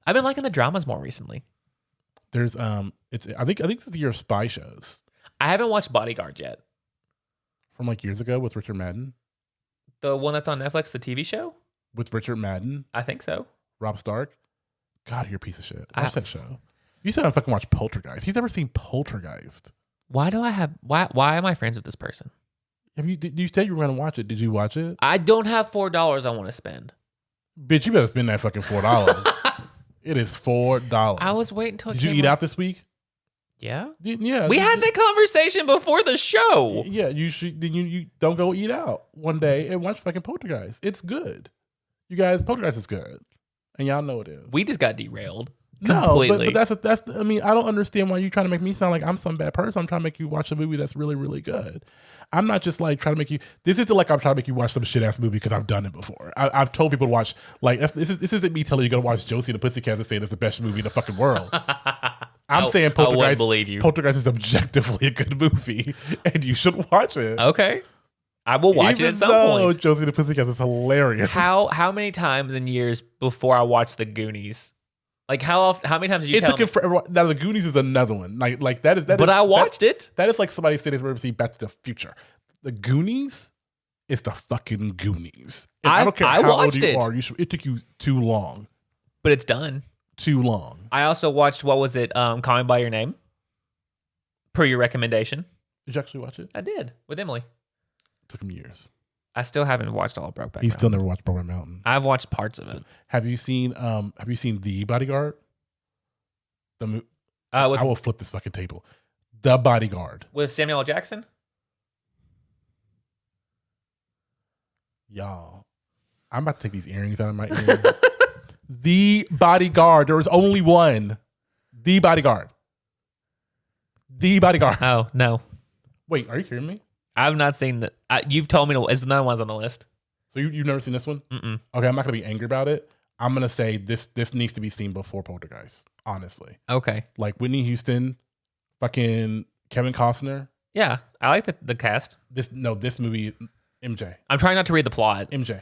I've been liking the dramas more recently. There's I think this is your spy shows. I haven't watched Bodyguard yet. From like years ago with Richard Madden. The one that's on Netflix, the TV show? With Richard Madden? I think so. Rob Stark? God, you're a piece of shit. Watch that show. You said I fucking watch Poltergeist. You've never seen Poltergeist. Why am I friends with this person? You said you were going to watch it. Did you watch it? I don't have $4 I want to spend. Bitch, you better spend that fucking $4. It is $4. I was waiting until Did you eat out this week? Yeah. Yeah. We had that conversation before the show. Yeah, you should. Then you don't go eat out one day and watch fucking Poltergeist. It's good. You guys, Poltergeist is good, and y'all know it is. We just got derailed. No, but that's. I mean, I don't understand why you trying to make me sound like I'm some bad person. I'm trying to make you watch a movie that's really, really good. I'm not just like trying to make you. This isn't like I'm trying to make you watch some shit ass movie because I've done it before. I've told people to watch like this isn't me telling you to watch Josie and the Pussycats and saying it's the best movie in the fucking world. I'm saying Poltergeist. I wouldn't believe you. Poltergeist is objectively a good movie, and you should watch it. Okay, I will watch it at some point. Josie and the Pussycats is hilarious. How many times in years before I watched The Goonies? Like how many times did you tell me? Now The Goonies is another one. Like that is. But I watched it. That is like somebody saying they've ever seen Back to the Future. The Goonies is the fucking Goonies. And I don't care how old you are. It took you too long. But it's done. Too long. I also watched, what was it? Call Me by Your Name. Per your recommendation. Did you actually watch it? I did with Emily. Took him years. I still haven't watched all of Brokeback He's still never watched Brokeback Mountain. I've watched parts of it. Have you seen The Bodyguard? I will flip this fucking table. The Bodyguard with Samuel L. Jackson. Y'all, I'm about to take these earrings out of my ear. The Bodyguard. There was only one. The Bodyguard. The Bodyguard. Oh no! Wait, are you kidding me? I've not seen that. You've told me it's none one's on the list. So you've never seen this one? Mm-mm. Okay, I'm not gonna be angry about it. I'm gonna say this needs to be seen before Poltergeist. Honestly. Okay. Like Whitney Houston, fucking Kevin Costner. Yeah, I like the cast. This movie, MJ. I'm trying not to read the plot. MJ,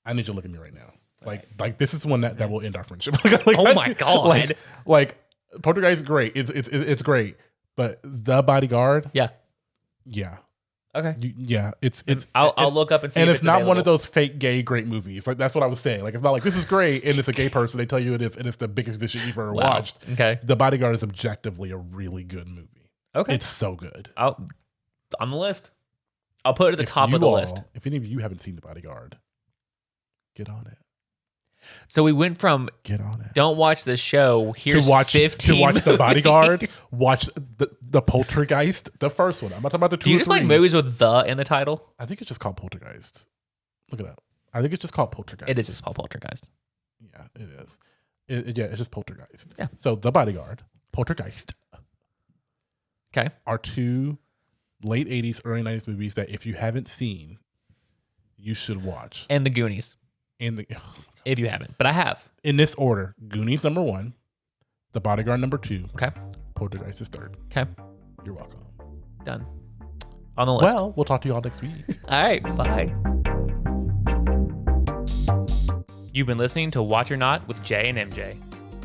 I need you to look at me right now. Like this is one that will end our friendship. Like, oh my god! Like Poltergeist is great. It's great, but The Bodyguard. Yeah. Okay. It's. I'll look up and see. And if it's not available. one of those fake gay great movies. Like that's what I was saying. Like it's not like this is great and it's a gay person. They tell you it is, and it's the biggest edition you've ever watched. Okay. The Bodyguard is objectively a really good movie. Okay. It's so good. On the list. I'll put it at the top of the list. If any of you haven't seen The Bodyguard, get on it. So we went from get on it. Don't watch the show. Here's to watch 15 to watch movies. The Bodyguard. Watch the Poltergeist, the first one. I'm not talking about the two. Do you just like movies with "the" in the title? I think it's just called Poltergeist. Look it up. I think it's just called Poltergeist. It is just called Poltergeist. Yeah, it is. It's just Poltergeist. Yeah. So The Bodyguard, Poltergeist. Okay. Are two late 80s, early 90s movies that if you haven't seen, you should watch. And The Goonies. If you haven't, but I have. In this order: Goonies number 1, The Bodyguard number 2. Okay. Poltergeist is 3rd. Okay. You're welcome. Done. On the list. Well, we'll talk to you all next week. All right. Bye. You've been listening to Watch or Not with Jay and MJ.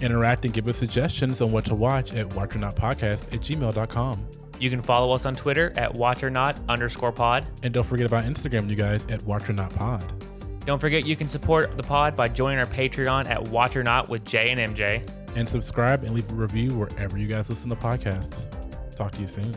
Interact and give us suggestions on what to watch at watchornotpodcast@gmail.com. You can follow us on Twitter at watchornot_pod. And don't forget about Instagram, you guys, at watchornotpod. Don't forget you can support the pod by joining our Patreon at Watch or Not with Jay and MJ. And subscribe and leave a review wherever you guys listen to podcasts. Talk to you soon.